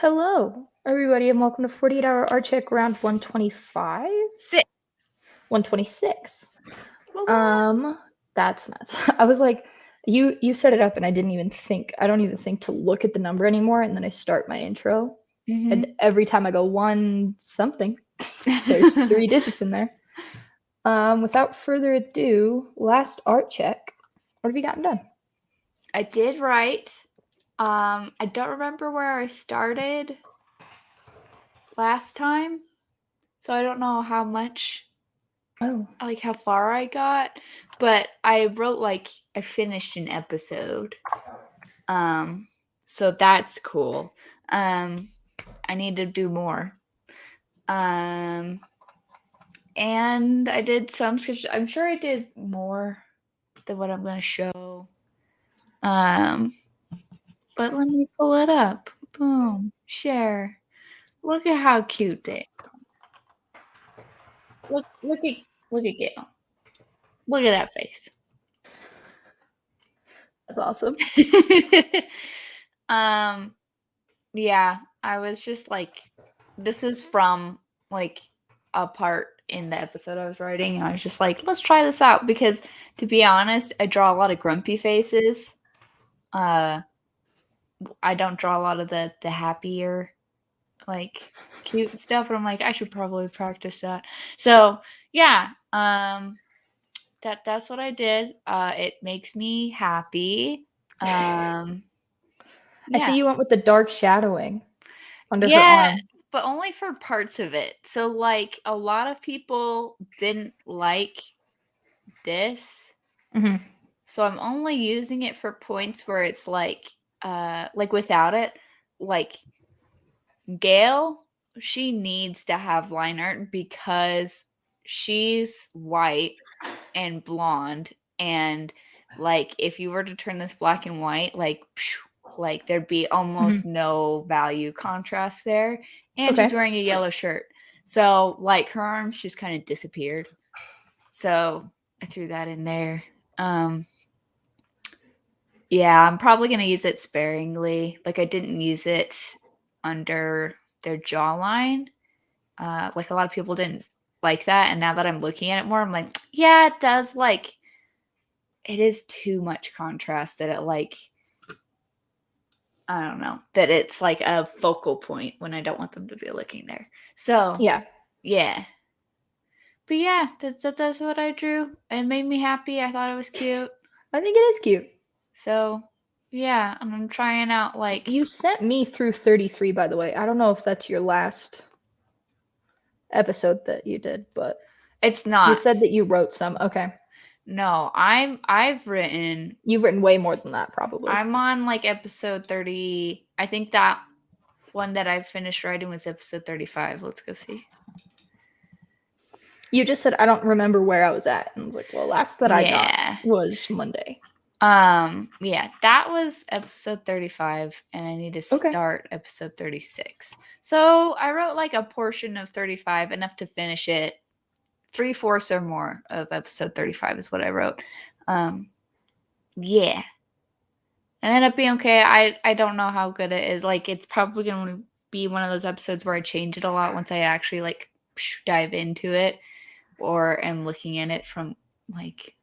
Hello, everybody, and welcome to 48-hour art check round 125? 126. That's nuts. I was like, you set it up and I don't even think to look at the number anymore, and then I start my intro. And every time I go one something, there's 3 digits in there. Without further ado, last art check. What have you gotten done? I did write. I don't remember where I started last time, so I don't know how much, like how far I got, but I wrote I finished an episode. So that's cool. I need to do more. And I did some sketches. I'm sure I did more than what I'm going to show. But let me pull it up. Boom. Share. Look at how cute they are. Look at Gail. Look at that face. That's awesome. Yeah, I was just like, this is from like a part in the episode I was writing, and I was just like, let's try this out, because to be honest, I draw a lot of grumpy faces. I don't draw a lot of the happier, like cute stuff, and I'm like, I should probably practice that. So yeah, that's what I did. It makes me happy. I Yeah. see you went with the dark shadowing under her Yeah, arm. but only for parts of it. So like a lot of people didn't like this. So I'm only using it for points where it's like without it, like Gail, she needs to have line art because she's white and blonde, and like if you were to turn this black and white, like there'd be almost no value contrast there. And she's wearing a yellow shirt, so like her arms just kind of disappeared, so I threw that in there. Yeah, I'm probably gonna use it sparingly. Like I didn't use it under their jawline. Like a lot of people didn't like that, and now that I'm looking at it more, I'm like, yeah, it does. Like, it is too much contrast that it I don't know, that it's like a focal point when I don't want them to be looking there. So yeah. But yeah, that's what I drew. It made me happy. I thought it was cute. I think it is cute. So yeah, and I'm trying out like. You sent me through 33, by the way. I don't know if that's your last episode that you did, but It's not. you said that you wrote some. Okay. No, I've written. You've written way more than that, probably. I'm on like episode 30. I think that one that I finished writing was episode 35. Let's go see. You just said I don't remember where I was at, and I was like, well, last that I got was Monday. Yeah, that was episode 35, and I need to start episode 36. So I wrote like a portion of 35, enough to finish it. 3/4 or more of episode 35 is what I wrote. Yeah. And ended up being okay. I don't know how good it is. Like, it's probably going to be one of those episodes where I change it a lot once I actually like dive into it, or am looking at it from like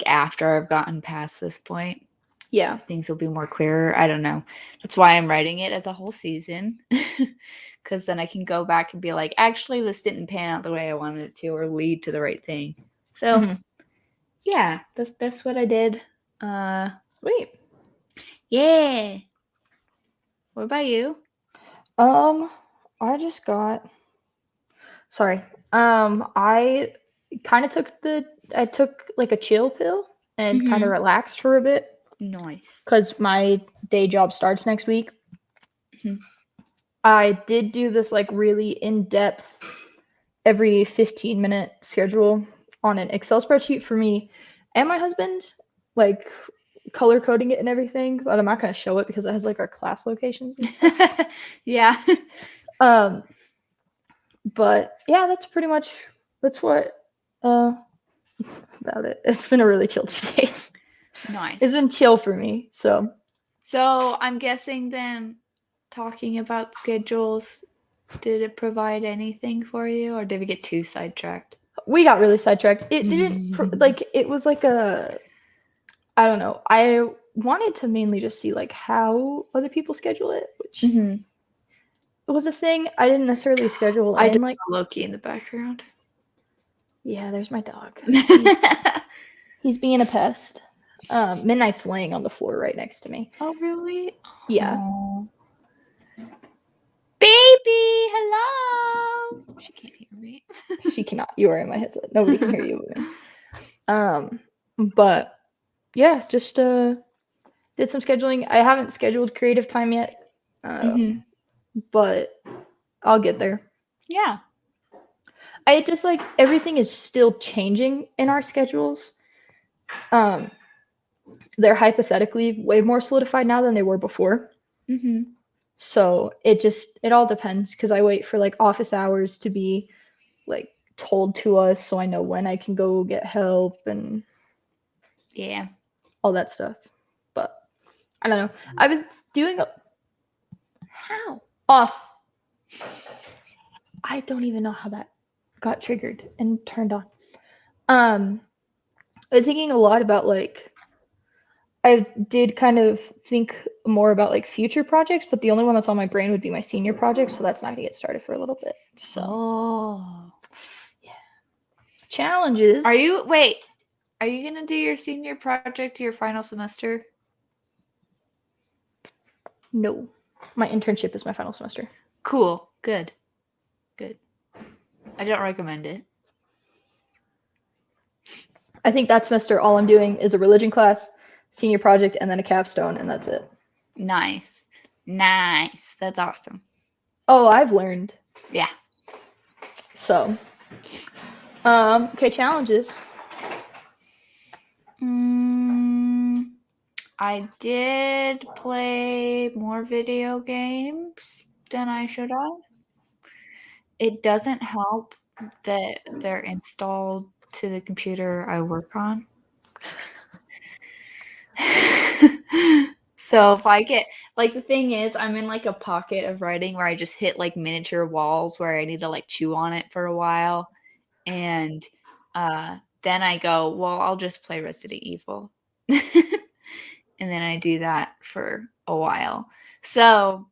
after I've gotten past this point. Yeah. Things will be more clearer. I don't know. That's why I'm writing it as a whole season. Because then I can go back and be like, actually, this didn't pan out the way I wanted it to, or lead to the right thing. So yeah, that's what I did. Sweet. Yeah. What about you? I just got. Sorry. I kind of took like a chill pill and kind of relaxed for a bit. Nice. Because my day job starts next week. I did do this like really in-depth every 15-minute schedule on an Excel spreadsheet for me and my husband, like color coding it and everything, but I'm not going to show it because it has like our class locations and stuff. Yeah. But yeah, that's what about it. It's been a really chill 2 days. Nice. It's been chill for me, so I'm guessing then talking about schedules, did it provide anything for you, or did we get too sidetracked? We got really sidetracked. It didn't like it was like a I don't know. I wanted to mainly just see like how other people schedule it, which it was a thing. I didn't necessarily schedule I in did like Loki in the background. Yeah, there's my dog. He's being a pest. Midnight's laying on the floor right next to me. Oh, really? Yeah. Aww. Baby, hello. She can't hear me. She cannot. You are in my headset. Nobody can hear you moving. But yeah, just did some scheduling. I haven't scheduled creative time yet. But I'll get there. Yeah. I just like everything is still changing in our schedules. They're hypothetically way more solidified now than they were before. So it all depends because I wait for like office hours to be like told to us so I know when I can go get help and all that stuff. But I don't know. I've been doing how off. I don't even know how that got triggered and turned on. I'm thinking a lot about like I did kind of think more about like future projects, but the only one that's on my brain would be my senior project, so that's not gonna get started for a little bit. So yeah. Challenges. Are you gonna do your senior project your final semester? No. My internship is my final semester. Cool. Good. I don't recommend it. I think that semester all I'm doing is a religion class, senior project, and then a capstone, and that's it. Nice. That's awesome. Oh, I've learned. Yeah. So, okay, challenges. I did play more video games than I should have. It doesn't help that they're installed to the computer I work on. So if I get like the thing is I'm in like a pocket of writing where I just hit like miniature walls where I need to like chew on it for a while, and then I go, well, I'll just play Resident Evil. And then I do that for a while. So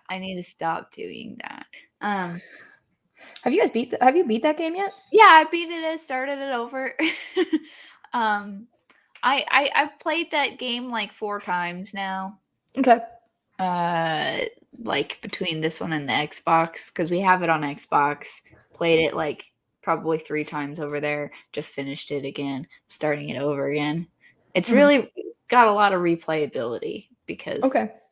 I need to stop doing that. Have you beat that game yet? Yeah, I beat it and started it over. I've played that game like 4 times now. Okay. Like between this one and the Xbox, because we have it on Xbox. Played it like probably 3 times over there. Just finished it again, starting it over again. It's really got a lot of replayability because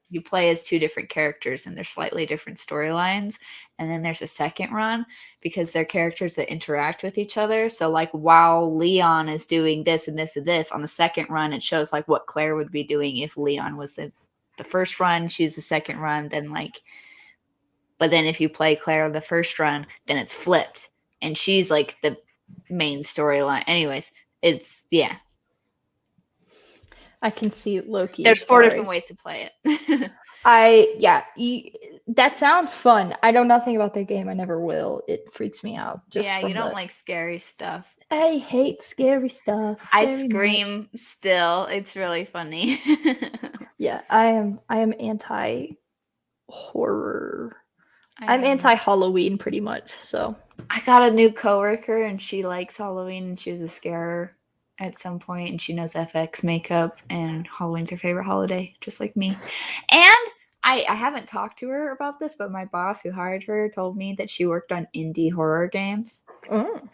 you play as 2 different characters and they're slightly different storylines. And then there's a second run because they're characters that interact with each other. So like while Leon is doing this and this and this, on the second run, it shows like what Claire would be doing if Leon was the first run, she's the second run, then like, but then if you play Claire the first run, then it's flipped and she's like the main storyline. Anyways, it's, yeah. I can see Loki. There's 4 different ways to play it. That sounds fun. I know nothing about that game. I never will. It freaks me out. You don't like scary stuff. I hate scary stuff. I scream still. It's really funny. Yeah, I am anti horror. I'm anti Halloween pretty much. So I got a new coworker and she likes Halloween and she was a scarer at some point and she knows FX makeup and Halloween's her favorite holiday, just like me. And I haven't talked to her about this, but my boss who hired her told me that she worked on indie horror games.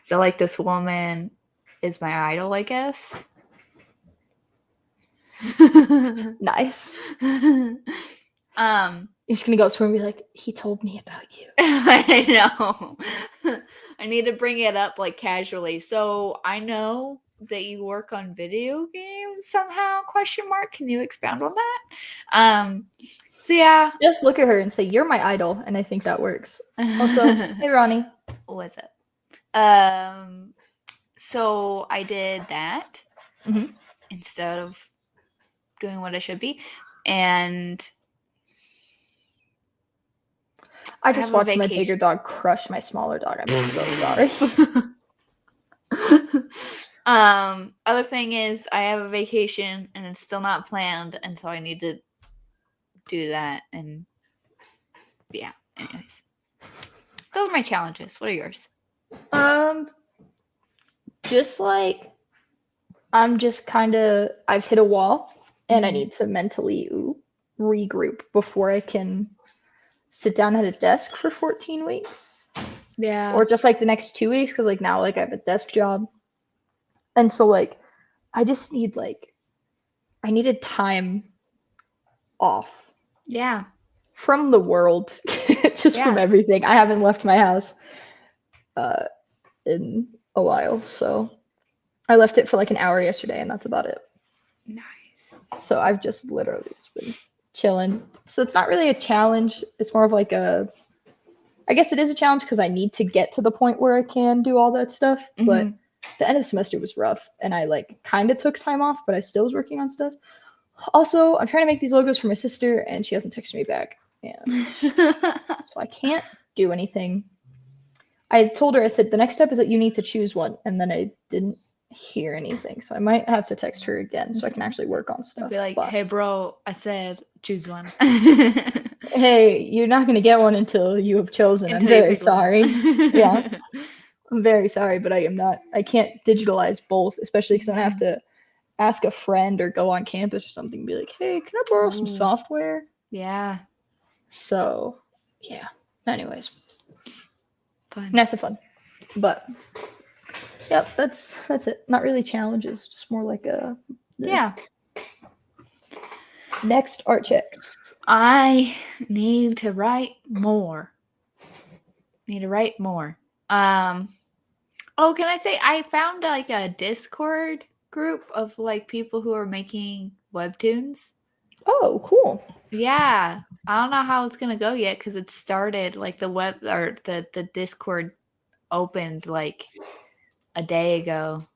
So like this woman is my idol, I guess. Nice. You're just gonna go up to her and be like, he told me about you. I know. I need to bring it up like casually. So I know that you work on video games somehow, ? Can you expound on that? So yeah. Just look at her and say, you're my idol, and I think that works. Also, hey Ronnie. What's up? So I did that instead of doing what I should be. And I just watched my bigger dog crush my smaller dog. I'm so sorry. Other thing is I have a vacation and it's still not planned, and so I need to do that. And yeah, anyways, those are my challenges. What are yours? Just like I'm just kind of I've hit a wall, and I need to mentally regroup before I can sit down at a desk for 14 weeks. Yeah. Or just like the next 2 weeks, because like now like I have a desk job. And so like I just need like I needed time off. Yeah. From the world. Just from everything. I haven't left my house in a while, so I left it for like an hour yesterday and that's about it. Nice. So I've just literally just been chilling. So it's not really a challenge. It's more of like I guess it is a challenge because I need to get to the point where I can do all that stuff. But the end of the semester was rough and I like kind of took time off, but I still was working on stuff. Also, I'm trying to make these logos for my sister and she hasn't texted me back. And so I can't do anything. I told her, I said, the next step is that you need to choose one. And then I didn't hear anything. So I might have to text her again so I can actually work on stuff. I'd be like, hey, bro, I said choose one. Hey, you're not going to get one until you have chosen. I'm very sorry. Yeah. I'm very sorry, but I can't digitalize both, especially because I have to ask a friend or go on campus or something and be like, hey, can I borrow some software? Yeah. So, yeah. Anyways. Fun. That's fun. But, yep, that's it. Not really challenges, just more like a... Yeah. Next art check. I need to write more. Oh, can I say I found like a Discord group of like people who are making webtoons. Oh, cool. Yeah. I don't know how it's gonna go yet because it started like the web or the Discord opened like a day ago.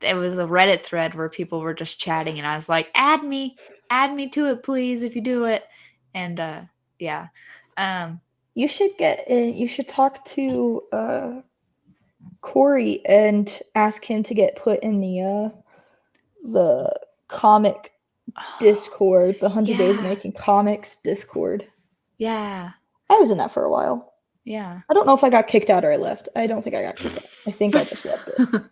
It was a Reddit thread where people were just chatting and I was like, add me to it, please, if you do it. And yeah. You should talk to Corey and ask him to get put in the comic Discord, the 100 Days of Making Comics Discord. Yeah. I was in that for a while. Yeah. I don't know if I got kicked out or I left. I don't think I got kicked out. I think I just left it.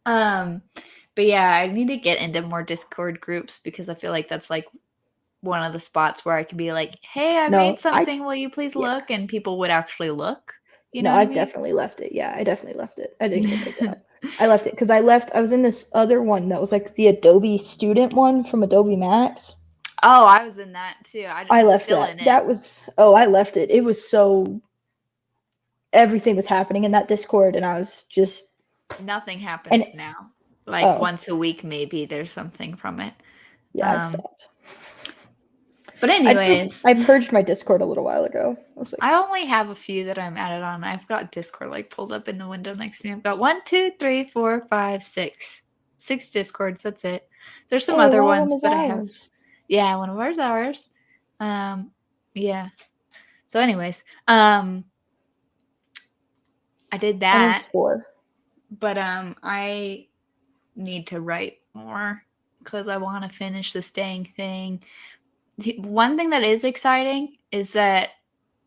But yeah, I need to get into more Discord groups because I feel like that's like one of the spots where I could be like, hey, I made something. Will you please look? And people would actually look. You know I've definitely left it. Yeah, I definitely left it. I didn't get kicked out. I left it because I was in this other one that was like the Adobe student one from Adobe Max. Oh, I was in that too. I left that. I left it. It was so everything was happening in that Discord and I was just nothing happens now. Like once a week maybe there's something from it. Yeah, but anyways, I purged my Discord a little while ago. I only have a few that I'm added on. I've got Discord like pulled up in the window next to me. I've got 1, 2, 3, 4, 5, 6. 6 Discords. That's it. There's some other ones, but I have. Yeah, one of ours. Yeah. So, anyways, I did that. But I need to write more because I want to finish the staying thing. One thing that is exciting is that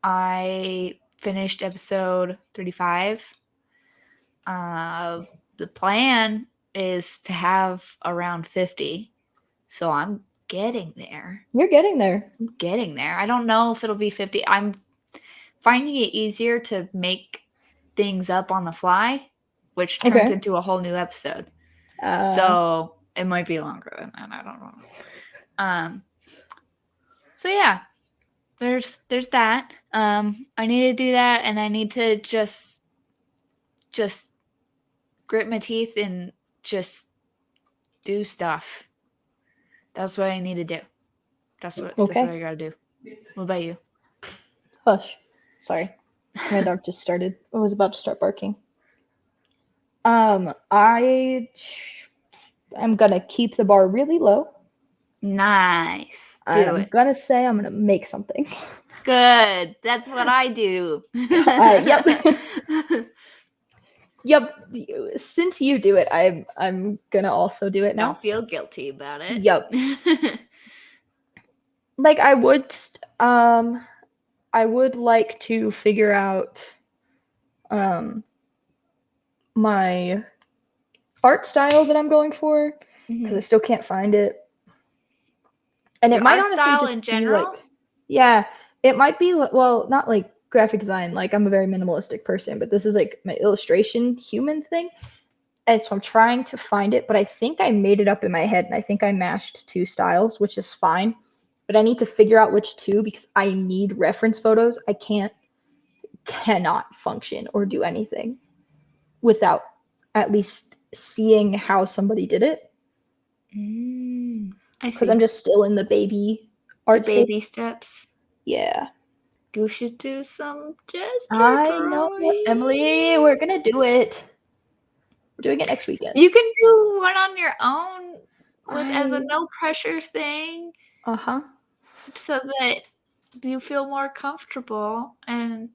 I finished episode 35. The plan is to have around 50. So I'm getting there. You're getting there. I'm getting there. I don't know if it'll be 50. I'm finding it easier to make things up on the fly, which turns into a whole new episode. So it might be longer than that. I don't know. So yeah, there's that. I need to do that, and I need to just grit my teeth and just do stuff. That's what I need to do. That's what I gotta do. What about you? Hush. Sorry. My dog just was about to start barking. I'm gonna keep the bar really low. Nice. I'm gonna say I'm gonna make something. Good. That's what I do. Yep. Yep. Since you do it, I'm gonna also do it now. Don't feel guilty about it. Yep. Like I would like to figure out my art style that I'm going for, because I still can't find it. And Your it might art honestly style just in be general? like, yeah, it might be, well, not like graphic design, like I'm a very minimalistic person, but this is like my illustration human thing. And so I'm trying to find it, but I think I made it up in my head, and I think I mashed two styles, which is fine. But I need to figure out which two, because I need reference photos. I cannot function or do anything without at least seeing how somebody did it. I Because see. I'm just still in the baby art The baby stage. steps. Yeah. You should do some gesture I know, drawing. Emily. We're gonna do it. We're doing it next weekend. You can do one on your own as a no pressure thing. Uh-huh. So that you feel more comfortable, and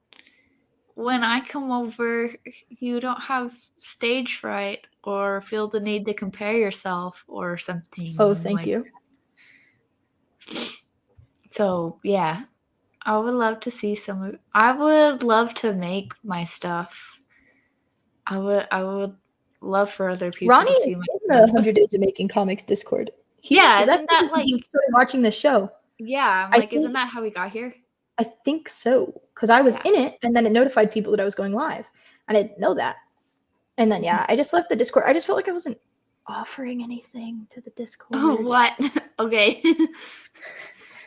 when I come over, you don't have stage fright or feel the need to compare yourself or something. Oh, thank you. So, yeah. I would love to see I would love to make my stuff. I would love for other people Ronnie to see is my in the stuff. 100 Days of Making Comics Discord. Yeah, isn't that like he started watching the show? Yeah, I'm like, isn't that how we got here? I think so, because I was in it, and then it notified people that I was going live, and I didn't know that. And then I just left the Discord. I just felt like I wasn't offering anything to the Discord. Oh, what? Okay.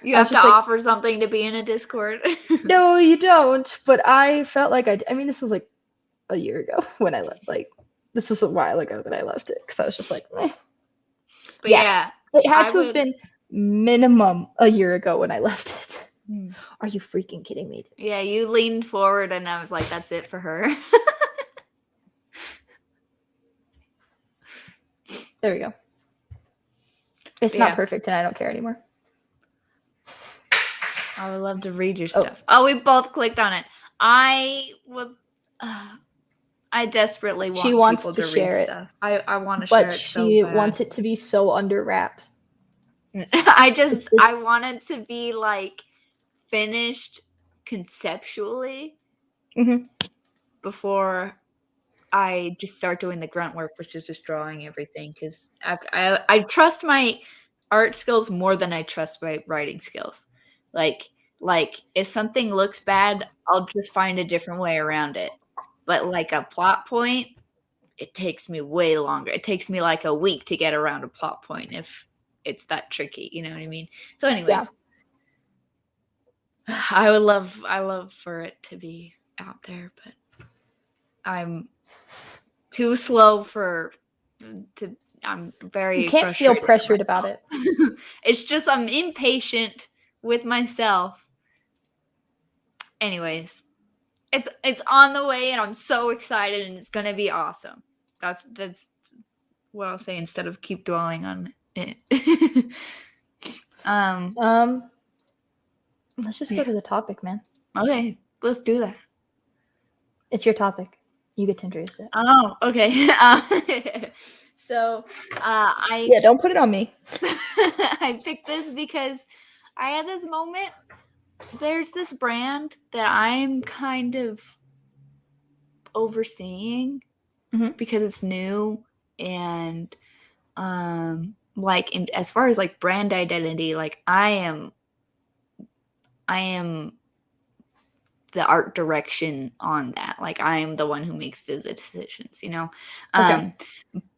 You have to offer something to be in a Discord. No, you don't. But I felt like I mean, this was like a year ago when I left. Like, this was a while ago that I left it, because I was just like, eh. But yeah, it had to have been minimum a year ago when I left it. Are you freaking kidding me? Yeah, you leaned forward, and I was like, that's it for her. There we go. It's not perfect, and I don't care anymore. I would love to read your stuff. Oh, we both clicked on it. I desperately want people to share read it. stuff. I want to share it so bad. But she wants it to be so under wraps. I want it to be like finished conceptually before I just start doing the grunt work, which is just drawing everything, because I trust my art skills more than I trust my writing skills. Like if something looks bad, I'll just find a different way around it. But like a plot point, it takes me way longer. It takes me like a week to get around a plot point if it's that tricky. You know what I mean? So anyways, I love for it to be out there, but I'm too slow I'm very You can't feel pressured about it. It's just I'm impatient with myself. Anyways, it's on the way, and I'm so excited, and it's gonna be awesome. That's what I'll say instead of keep dwelling on it. Let's just go to the topic, man. Okay, let's do that. It's your topic. You get to introduce it. Oh, okay. So, don't put it on me. I picked this because I had this moment. There's this brand that I'm kind of overseeing because it's new, and as far as like brand identity, like I am the art direction on that. Like I am the one who makes the decisions, you know?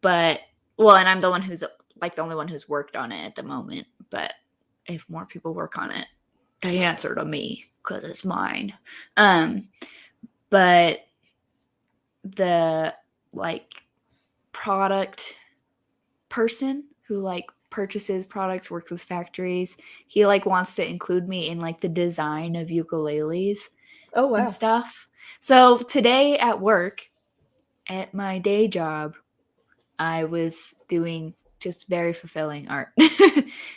But and I'm the one who's like the only one who's worked on it at the moment. But if more people work on it, they answer to me because it's mine. But the like product person who like purchases products, works with factories, he like wants to include me in like the design of ukuleles. Oh, wow. And stuff. So today at work, at my day job, I was doing just very fulfilling art.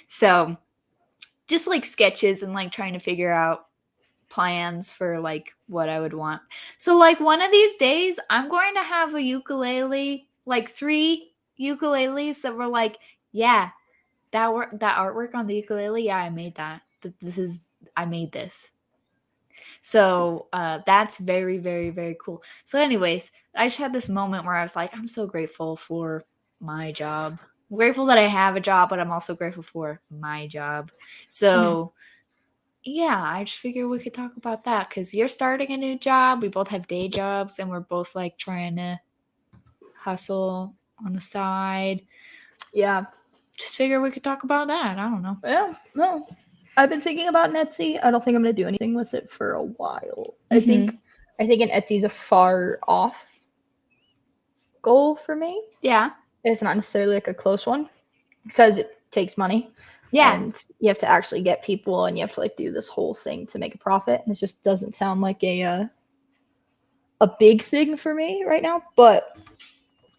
So just like sketches and like trying to figure out plans for like what I would want. So like one of these days I'm going to have a ukulele, like 3 ukuleles that were like, yeah, that artwork on the ukulele, yeah, I made that. I made this. So that's very, very, very cool. So anyways, I just had this moment where I was like, I'm so grateful for my job. I'm grateful that I have a job, but I'm also grateful for my job. So yeah, I just figured we could talk about that because you're starting a new job. We both have day jobs and we're both like trying to hustle on the side. Yeah. Just figure we could talk about that. I don't know. Yeah, no. I've been thinking about an Etsy. I don't think I'm gonna do anything with it for a while. I think an Etsy is a far off goal for me. Yeah. It's not necessarily like a close one because it takes money. Yeah. And you have to actually get people and you have to like do this whole thing to make a profit. And it just doesn't sound like a big thing for me right now. But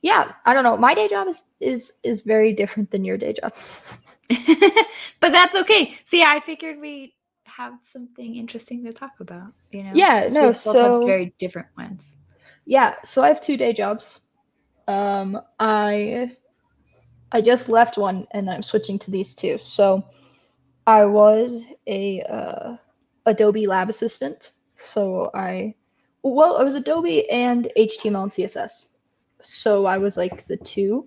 yeah, I don't know. My day job is very different than your day job. But that's okay. See, I figured we have something interesting to talk about, you know? Yeah, no, We both have very different ones. Yeah, so I have 2 day jobs. I just left one and I'm switching to these 2. So I was a Adobe lab assistant. So I was Adobe and HTML and CSS. So I was like the 2.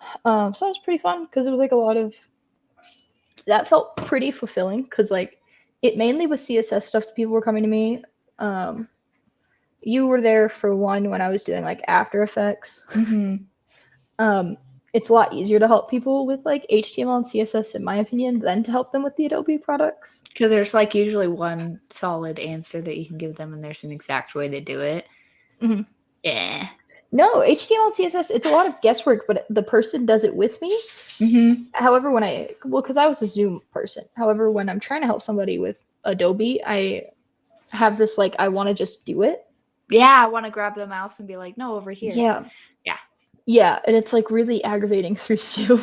So that was pretty fun because it was like a lot of that felt pretty fulfilling because like it mainly was CSS stuff. People were coming to me. You were there for one when I was doing like After Effects. It's a lot easier to help people with like HTML and CSS, in my opinion, than to help them with the Adobe products. Because there's like usually one solid answer that you can give them, and there's an exact way to do it. Yeah. No, HTML and CSS, it's a lot of guesswork, but the person does it with me. However, because I was a Zoom person. However, when I'm trying to help somebody with Adobe, I have this like, I want to just do it. Yeah, I want to grab the mouse and be like, no, over here. Yeah. Yeah. Yeah, and it's like really aggravating through Zoom.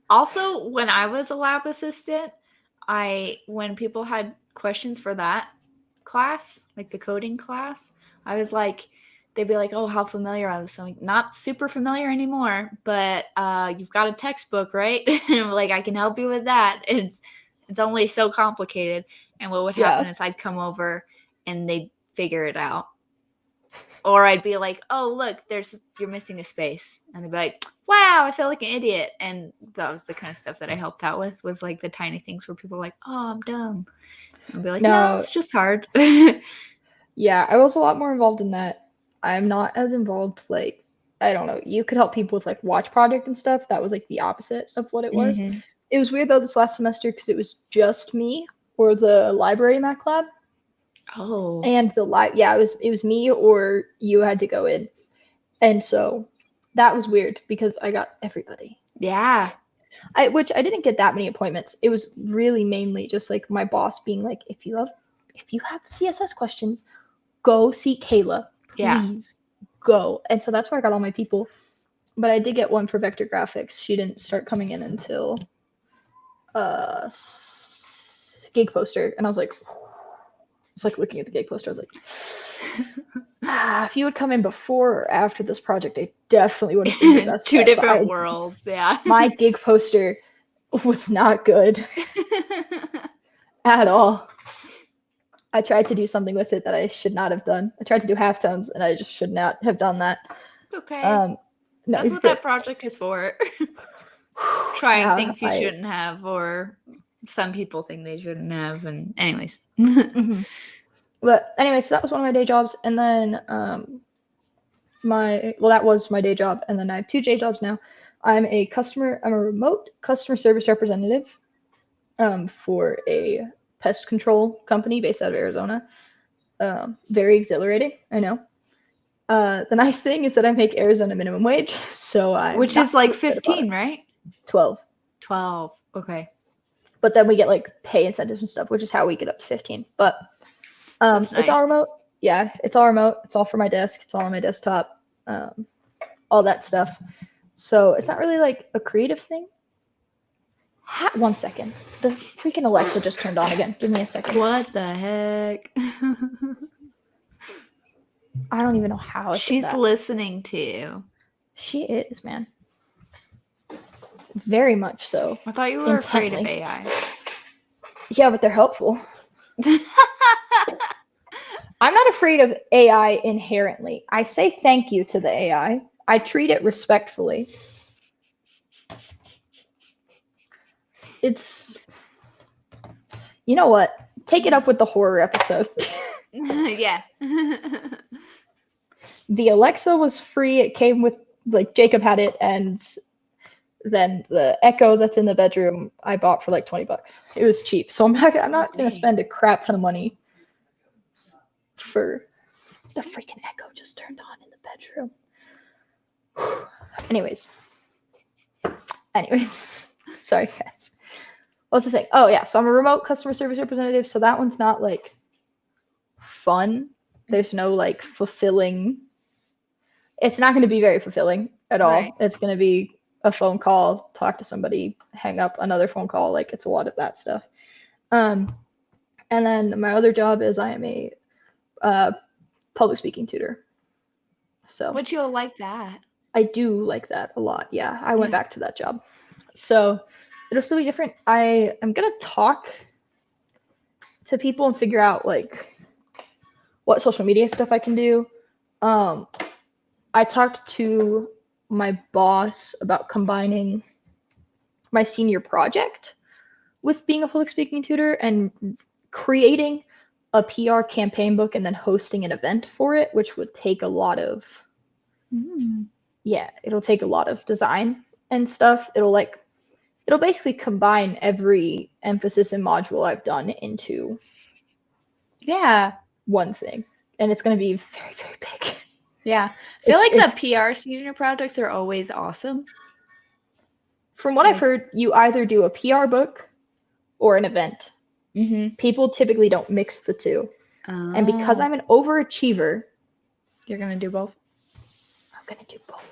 Also, when I was a lab assistant, when people had questions for that class, like the coding class, I was like, they'd be like, oh, how familiar are this? I'm like, not super familiar anymore, but you've got a textbook, right? Like, I can help you with that. It's only so complicated. And what would happen is I'd come over and they'd figure it out. Or I'd be like, oh, look, you're missing a space. And they'd be like, wow, I feel like an idiot. And that was the kind of stuff that I helped out with, was like the tiny things where people were like, oh, I'm dumb. And I'd be like, no, it's just hard. Yeah, I was a lot more involved in that. I'm not as involved, like, I don't know, you could help people with like watch project and stuff. That was like the opposite of what it was. It was weird though this last semester because it was just me or the library Mac lab. Oh. And it was me or you had to go in. And so that was weird because I got everybody. Yeah. Which I didn't get that many appointments. It was really mainly just like my boss being like, if you have CSS questions, go see Kayla. Please go. And so that's where I got all my people. But I did get one for vector graphics. She didn't start coming in until gig poster. And I was like looking at the gig poster. I was like, if you would come in before or after this project, I definitely would have been your best 2 different worlds. Yeah. My gig poster was not good at all. I tried to do something with it that I should not have done. I tried to do halftones, and I just should not have done that. It's okay. No, that's what that project is for. Trying things you shouldn't have, or some people think they shouldn't have. And anyways. But anyway, so that was one of my day jobs. And then that was my day job. And then I have 2 day jobs now. I'm a remote customer service representative for a pest control company based out of Arizona. Very exhilarating, I know. The nice thing is that I make Arizona minimum wage, so which is like 15, right? 12. Okay. But then we get like pay incentives and stuff, which is how we get up to 15. But nice. It's all remote. Yeah, it's all remote. It's all for my desk. It's all on my desktop. All that stuff. So it's not really like a creative thing. 1 second. The freaking Alexa just turned on again. Give me a second. What the heck? I don't even know how. She's listening to you. She is, man. Very much so. I thought you were afraid of AI. Yeah, but they're helpful. I'm not afraid of AI inherently. I say thank you to the AI. I treat it respectfully. It's... You know what? Take it up with the horror episode. Yeah. The Alexa was free. It came with, like, Jacob had it, and then the Echo that's in the bedroom I bought for like $20. It was cheap, so I'm not gonna spend a crap ton of money for the freaking Echo just turned on in the bedroom. Anyways, sorry guys. What's the thing? Oh yeah, so I'm a remote customer service representative, so that one's not like fun. There's no like fulfilling. It's not going to be very fulfilling at all. Right. It's going to be a phone call, talk to somebody, hang up, another phone call. Like, it's a lot of that stuff. And then my other job is I am a public speaking tutor. So. But you'll like that. I do like that a lot. Yeah, I went back to that job. So it'll still be different. I am going to talk to people and figure out like what social media stuff I can do. I talked to my boss about combining my senior project with being a public speaking tutor and creating a PR campaign book and then hosting an event for it, which would take a lot of it'll take a lot of design and stuff. It'll basically combine every emphasis and module I've done into one thing, and it's going to be very, very big. Yeah. I feel like the PR senior projects are always awesome. From what I've heard, you either do a PR book or an event. Mm-hmm. People typically don't mix the two. Oh. And because I'm an overachiever... You're going to do both? I'm going to do both.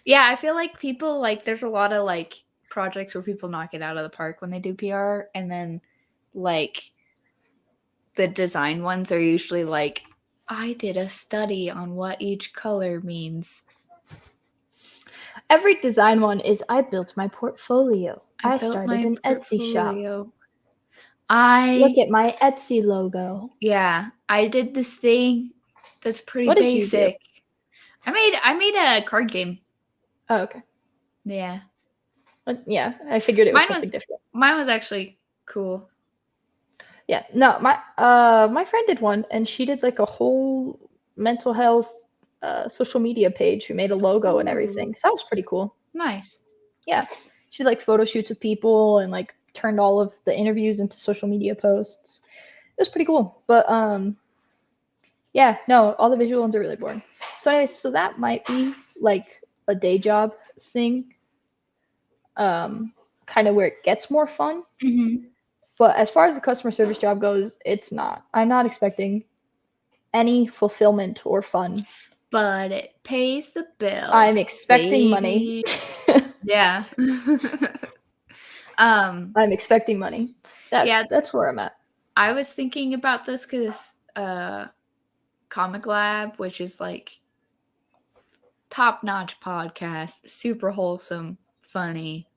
Yeah, I feel like people, like, there's a lot of, like, projects where people knock it out of the park when they do PR. And then, like, the design ones are usually, like... I did a study on what each color means. Every design one is I built my portfolio. I started an Etsy shop. Look at my Etsy logo. Yeah, I did this thing that's pretty basic. Did you do? I made a card game. Oh, okay. Yeah. Yeah, I figured it was something different. Mine was actually cool. Yeah, no, my friend did one, and she did like a whole mental health social media page. She made a logo and everything. So that was pretty cool. Nice. Yeah, she like photo shoots with people and like turned all of the interviews into social media posts. It was pretty cool. But yeah, no, all the visual ones are really boring. So anyways, so that might be like a day job thing. Kind of where it gets more fun. Mm-hmm. But as far as the customer service job goes, it's not. I'm not expecting any fulfillment or fun. But it pays the bills. I'm expecting money. Yeah. I'm expecting money. That's where I'm at. I was thinking about this because Comic Lab, which is like top-notch podcast, super wholesome, funny,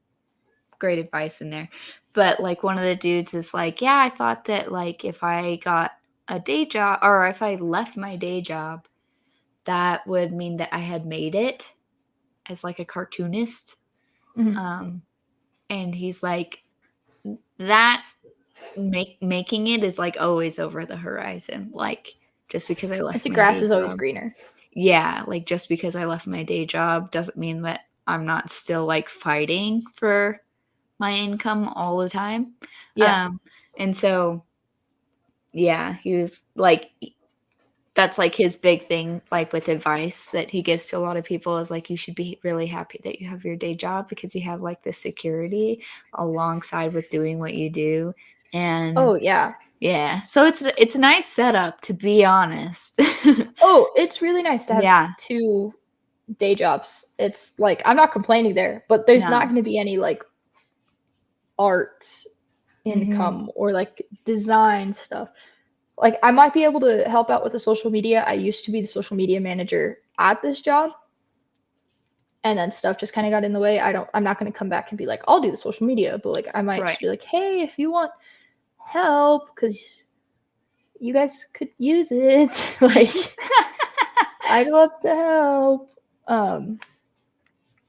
great advice in there. But like one of the dudes is like, yeah, I thought that like if I got a day job or if I left my day job, that would mean that I had made it as like a cartoonist. Mm-hmm. And he's like, that making it is like always over the horizon. Like just because I left the grass is always greener. Yeah, like just because I left my day job doesn't mean that I'm not still like fighting for my income all the time. Yeah. And so, yeah, he was like, that's like his big thing, like with advice that he gives to a lot of people is like, you should be really happy that you have your day job because you have like this security alongside with doing what you do. And yeah. So it's a nice setup, to be honest. Oh, it's really nice to have 2 day jobs. It's like, I'm not complaining there, but there's not going to be any like art income or like design stuff. Like I might be able to help out with the social media. I used to be the social media manager at this job. And then stuff just kind of got in the way. I'm not going to come back and be like, I'll do the social media, but like I might just be like, hey, if you want help, because you guys could use it. Like I'd love to help.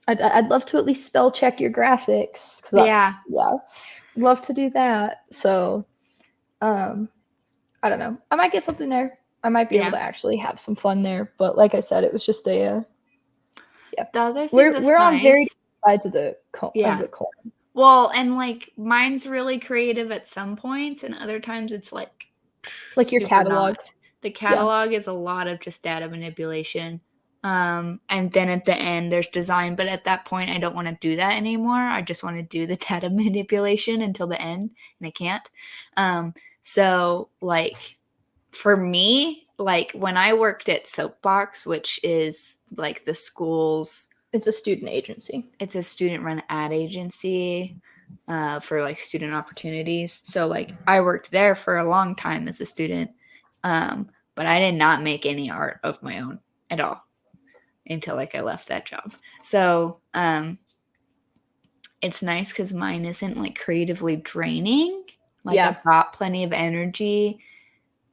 I'd love to at least spell check your graphics. Yeah, love to do that. So, I don't know. I might get something there. I might be able to actually have some fun there. But like I said, it was just a The other thing we're on very different sides of the coin. Well, and like mine's really creative at some points, and other times it's like your catalog. The catalog is a lot of just data manipulation. And then at the end there's design, but at that point I don't want to do that anymore. I just want to do the data manipulation until the end, and I can't. So like for me, like when I worked at Soapbox, which is like the school's, it's a student agency. It's a student-run ad agency for like student opportunities. So like I worked there for a long time as a student, but I did not make any art of my own at all until like I left that job. So it's nice because mine isn't like creatively draining. Like I've got plenty of energy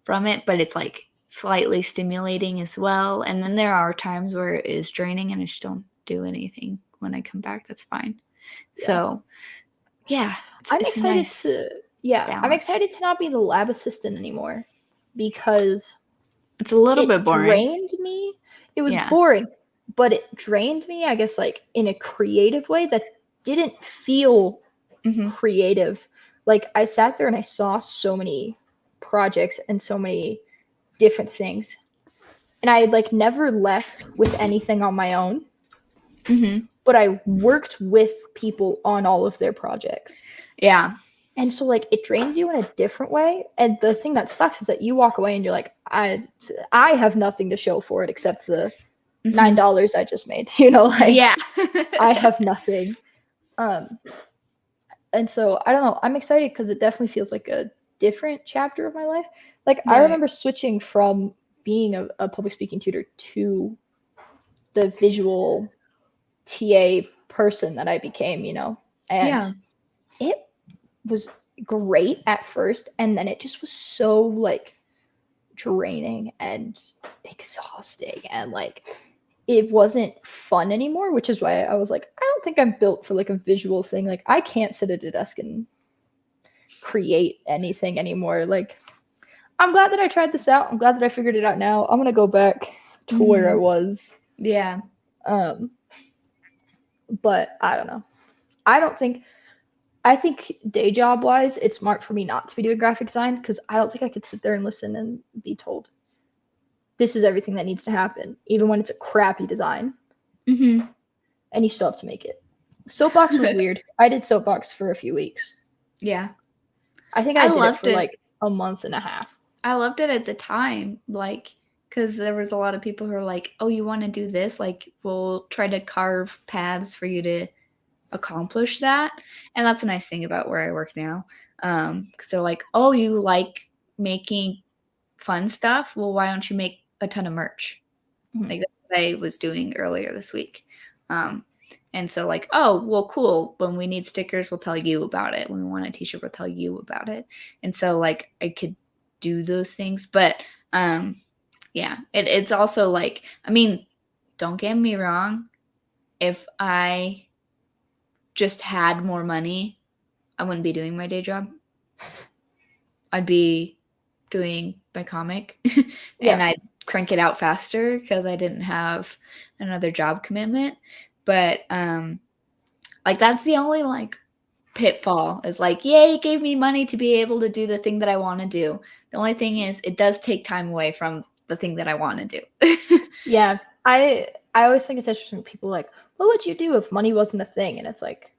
from it, but it's like slightly stimulating as well. And then there are times where it is draining and I just don't do anything when I come back. That's fine. So I'm excited to not be the lab assistant anymore, because it's a little bit boring. Drained me. It was boring, but it drained me, I guess, like in a creative way that didn't feel creative. Like I sat there and I saw so many projects and so many different things, and I had like never left with anything on my own. But I worked with people on all of their projects. Yeah. And so like it drains you in a different way. And the thing that sucks is that you walk away and you're like, I have nothing to show for it except the $9 I just made. You know, like I have nothing. And so I don't know. I'm excited because it definitely feels like a different chapter of my life. Like I remember switching from being a public speaking tutor to the visual TA person that I became, you know, and it was great at first, and then it just was so like draining and exhausting, and like it wasn't fun anymore, which is why I was like, I don't think I'm built for like a visual thing. Like I can't sit at a desk and create anything anymore. Like I'm glad that I tried this out. I'm glad that I figured it out now. I'm gonna go back to where I was. But I don't know. I think day job wise, it's smart for me not to be doing graphic design, because I don't think I could sit there and listen and be told this is everything that needs to happen, even when it's a crappy design. And you still have to make it. Soapbox was weird. I did Soapbox for a few weeks. I think I did it for like a month and a half. I loved it at the time, like, because there was a lot of people who were like, oh, you want to do this? Like, we'll try to carve paths for you to accomplish that. And that's a nice thing about where I work now. Because they're like, oh, you like making fun stuff? Well, why don't you make a ton of merch? Like that's what I was doing earlier this week. And so like, oh, well, cool. When we need stickers, we'll tell you about it. When we want a t-shirt, we'll tell you about it. And so like I could do those things. But it's also like, I mean, don't get me wrong. If I just had more money, I wouldn't be doing my day job. I'd be doing my comic and I'd crank it out faster because I didn't have another job commitment. But like that's the only like pitfall is like, yay, it gave me money to be able to do the thing that I want to do. The only thing is it does take time away from the thing that I want to do. I always think it's interesting. People like, what would you do if money wasn't a thing? And it's like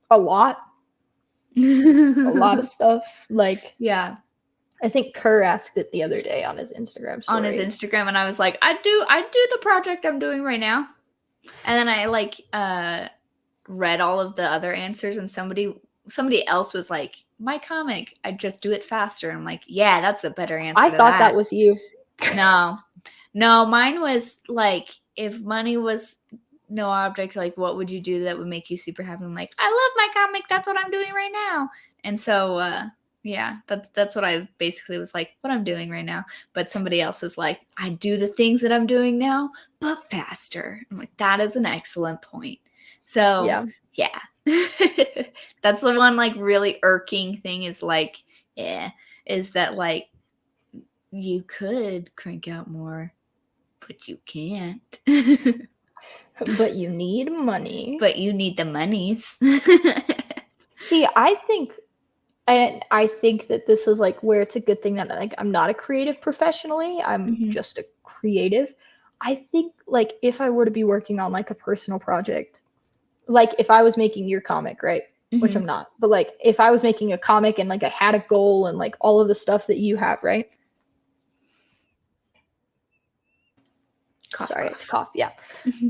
a lot of stuff. Like, I think Kerr asked it the other day on his Instagram story. And I was like, I do the project I'm doing right now. And then I like read all of the other answers, and somebody somebody else was like, my comic, I just do it faster. I'm like, yeah, that's a better answer. I thought that was you. No, mine was like, if money was no object, like what would you do that would make you super happy? I'm like, I love my comic. That's what I'm doing right now. And so, yeah, that's what I basically was like, what I'm doing right now. But somebody else was like, I do the things that I'm doing now, but faster. I'm like, that is an excellent point. So yeah. That's the one like really irking thing is like, is that like you could crank out more, but you can't. But you need money. But you need the monies. See, I think that this is like where it's a good thing that like I'm not a creative professionally. I'm just a creative. I think like if I were to be working on like a personal project, like if I was making your comic, right? Which I'm not, but like if I was making a comic and like I had a goal and like all of the stuff that you have, right? Cough, Sorry, cough. it's cough. Yeah.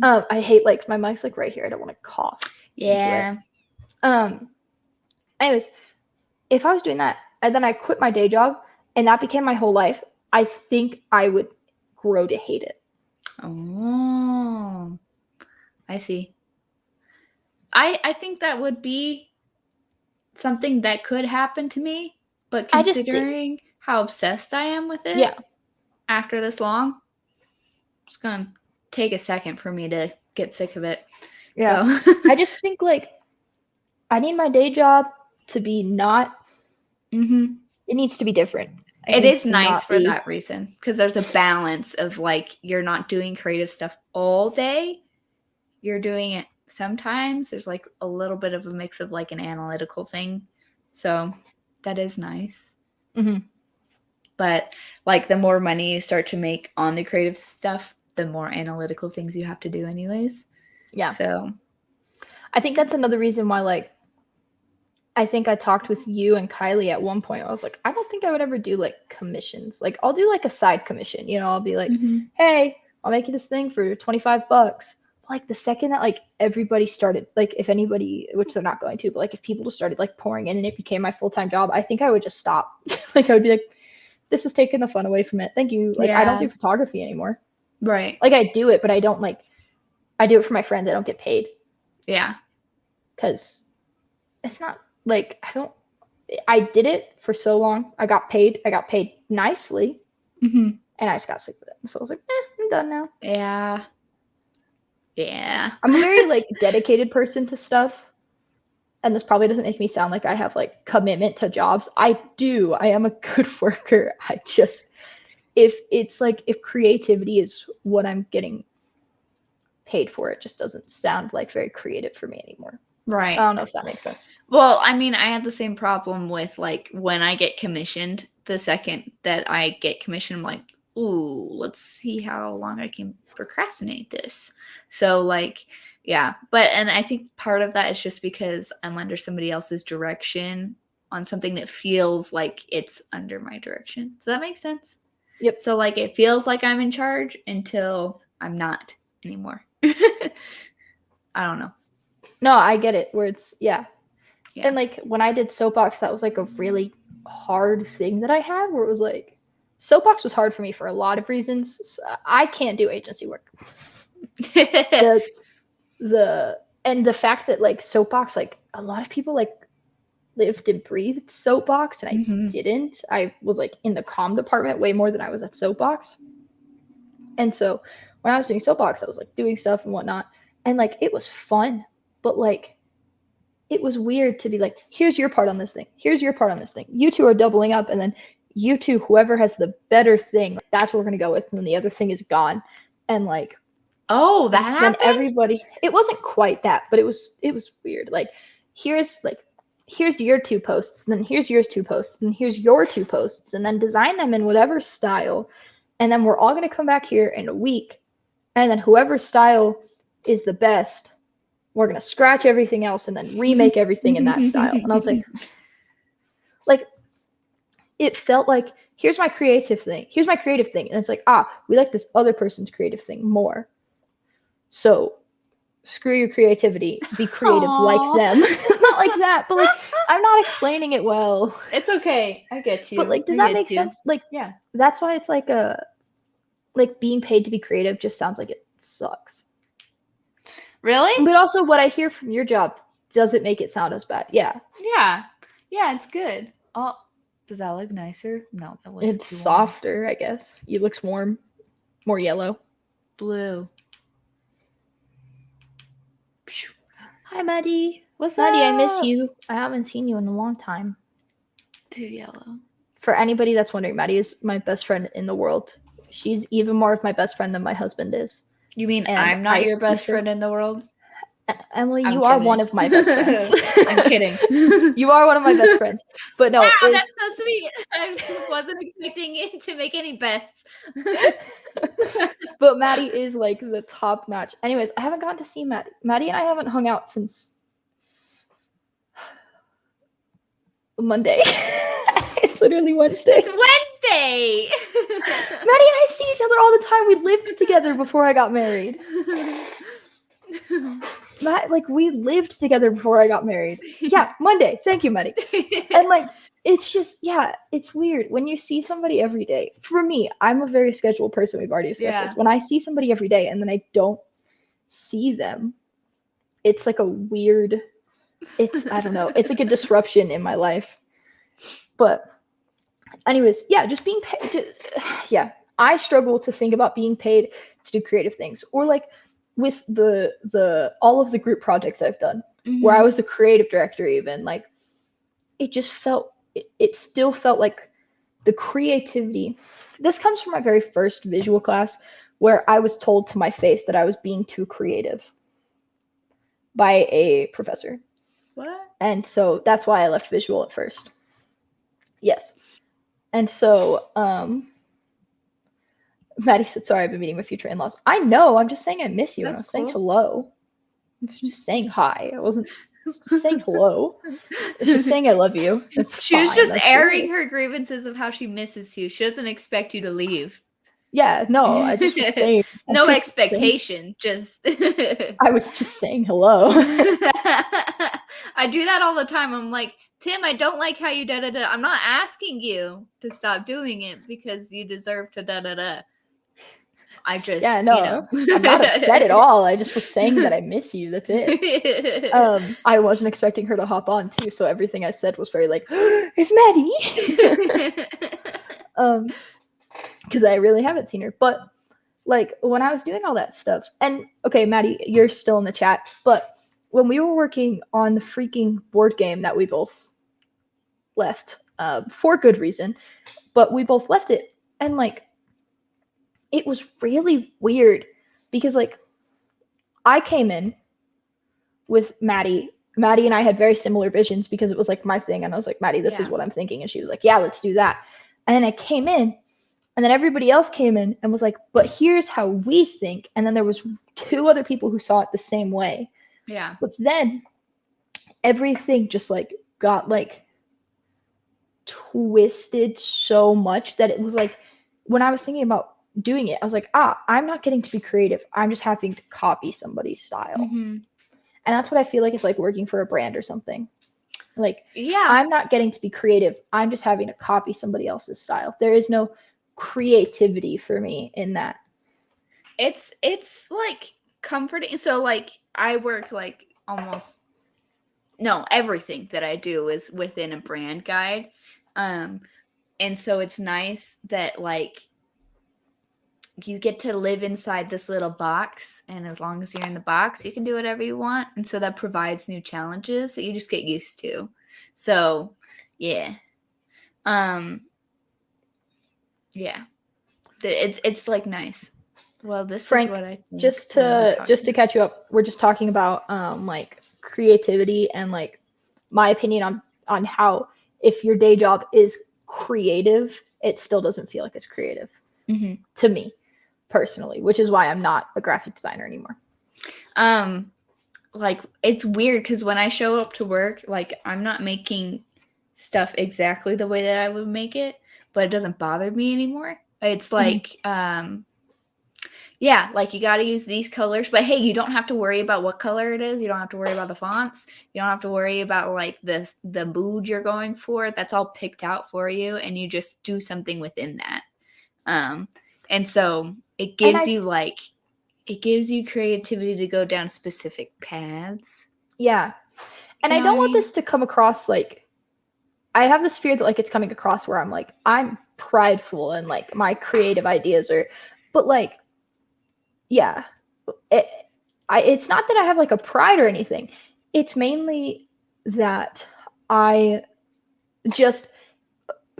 I hate like my mic's like right here. I don't want to cough. Yeah. Anyways, if I was doing that and then I quit my day job and that became my whole life, I think I would grow to hate it. Oh, I see. I think that would be something that could happen to me, but considering how obsessed I am with it after this long, it's going to take a second for me to get sick of it. Yeah. So. I just think like I need my day job to be not it needs to be different. It is nice for that reason because there's a balance of like you're not doing creative stuff all day. You're doing it sometimes. There's like a little bit of a mix of like an analytical thing. So that is nice. But like the more money you start to make on the creative stuff, the more analytical things you have to do anyways. Yeah. So I think that's another reason why like I think I talked with you and Kiley at one point. I was like, I don't think I would ever do like commissions. Like I'll do like a side commission, you know, I'll be like, hey, I'll make you this thing for $25. Like the second that like everybody started, like if anybody, which they're not going to, but like if people just started like pouring in and it became my full-time job, I think I would just stop. Like I would be like, this is taking the fun away from it. Thank you. Like I don't do photography anymore. Right. Like I do it, but I don't like, I do it for my friends. I don't get paid. Yeah. Because it's not like, I did it for so long. I got paid nicely. And I just got sick with it. So I was like, I'm done now. Yeah. Yeah. I'm a very like dedicated person to stuff. And this probably doesn't make me sound like I have like commitment to jobs. I do. I am a good worker. I just, if it's like, if creativity is what I'm getting paid for, it just doesn't sound like very creative for me anymore. Right. I don't know if that makes sense. Well, I mean, I had the same problem with like when I get commissioned, the second that I get commissioned, I'm like, ooh, let's see how long I can procrastinate this. So like, yeah. And I think part of that is just because I'm under somebody else's direction on something that feels like it's under my direction. Does that make sense? Yep. So like it feels like I'm in charge until I'm not anymore. I don't know. No, I get it. Where it's and like when I did Soapbox, that was like a really hard thing that I had. Where it was like, Soapbox was hard for me for a lot of reasons. So I can't do agency work. the fact that like Soapbox, like a lot of people like lived and breathed Soapbox, and I didn't. I was like in the comm department way more than I was at Soapbox. And so when I was doing Soapbox, I was like doing stuff and whatnot, and like it was fun. But like, it was weird to be like, here's your part on this thing. Here's your part on this thing. You two are doubling up, and then you two, whoever has the better thing, that's what we're gonna go with, and then the other thing is gone. And like, oh, that happened. Then everybody, it wasn't quite that, but it was weird. Like, here's your 2 posts, and then here's yours 2 posts, and here's your 2 posts, and then design them in whatever style, and then we're all gonna come back here in a week, and then whoever style is the best, we're going to scratch everything else and then remake everything in that style. And I was like, it felt like, here's my creative thing. Here's my creative thing. And it's like, we like this other person's creative thing more. So screw your creativity. Be creative like them. Not like that, but like, I'm not explaining it well. It's okay. I get you. But like, does that make sense? Like, yeah. That's why it's like being paid to be creative just sounds like it sucks. Really? But also, what I hear from your job doesn't make it sound as bad. Yeah. Yeah. Yeah, it's good. Oh, does that look nicer? No, that looks It's softer, I guess. It looks warm, more yellow. Blue. Hi, Maddie. What's Maddie, up? I miss you. I haven't seen you in a long time. Too yellow. For anybody that's wondering, Maddie is my best friend in the world. She's even more of my best friend than my husband is. You mean I'm not your best friend in the world? Emily, you are one of my best friends. I'm kidding. You are one of my best friends. But no, wow, that's so sweet. I wasn't expecting it to make any bests. But Maddie is like the top notch. Anyways, I haven't gotten to see Maddie. Maddie and I haven't hung out since Monday. It's literally Wednesday. It's Wednesday. Maddie and I see each other all the time. We lived together before I got married. We lived together before I got married. Yeah, Monday. Thank you, Maddie. And like, it's just, yeah, it's weird when you see somebody every day. For me, I'm a very scheduled person. We've already discussed this. When I see somebody every day and then I don't see them, it's like a weird, I don't know, it's like a disruption in my life. But anyways, yeah, just being paid. Yeah, I struggle to think about being paid to do creative things, or like with the all of the group projects I've done, where I was the creative director. Even like, it just felt, it still felt like the creativity. This comes from my very first visual class, where I was told to my face that I was being too creative by a professor. What? And so that's why I left visual at first. Yes. And so, Maddie said, sorry, I've been meeting with future in-laws. I know, I'm just saying I miss you. That's and I was saying hello. Just saying hi. I wasn't just saying hello. It's just saying I love you. She was just airing her grievances of how she misses you. She doesn't expect you to leave. Yeah, no, I just was saying. No expectation, just. I was just saying hello. I do that all the time. I'm like, Tim, I don't like how you da-da-da. I'm not asking you to stop doing it because you deserve to da-da-da. I just, I'm not upset at all. I just was saying that I miss you. That's it. I wasn't expecting her to hop on too, so everything I said was very like, it's Maddie. Because I really haven't seen her. But like when I was doing all that stuff, and okay, Maddie, you're still in the chat, but when we were working on the freaking board game that we both left, for good reason, but we both left it, and like, it was really weird because like, I came in with Maddie. Maddie and I had very similar visions because it was like my thing, and I was like, Maddie, this is what I'm thinking, and she was like, yeah, let's do that. And then I came in, and then everybody else came in and was like, but here's how we think. And then there was 2 other people who saw it the same way. Yeah. But then everything just like got like twisted so much that it was like, when I was thinking about doing it, I was like, I'm not getting to be creative. I'm just having to copy somebody's style. And that's what I feel like it's like working for a brand or something. Like, I'm not getting to be creative. I'm just having to copy somebody else's style. There is no creativity for me in that. It's like comforting. So like, I work like everything that I do is within a brand guide. And so it's nice that like, you get to live inside this little box, and as long as you're in the box, you can do whatever you want. And so that provides new challenges that you just get used to. So yeah. Yeah. It's like nice. Well, this Frank, is what I think. Just to catch you up, we're just talking about like creativity and like my opinion on how, if your day job is creative, it still doesn't feel like it's creative to me personally, which is why I'm not a graphic designer anymore. Like, it's weird because when I show up to work, like, I'm not making stuff exactly the way that I would make it, but it doesn't bother me anymore. It's like, Yeah, like you got to use these colors, but hey, you don't have to worry about what color it is. You don't have to worry about the fonts. You don't have to worry about like the mood you're going for. That's all picked out for you, and you just do something within that. And so it gives you creativity to go down specific paths. Yeah. And I don't want this to come across like, I have this fear that like it's coming across where I'm like, I'm prideful and like my creative ideas are, but like, yeah, it's not that I have like a pride or anything. It's mainly that I just,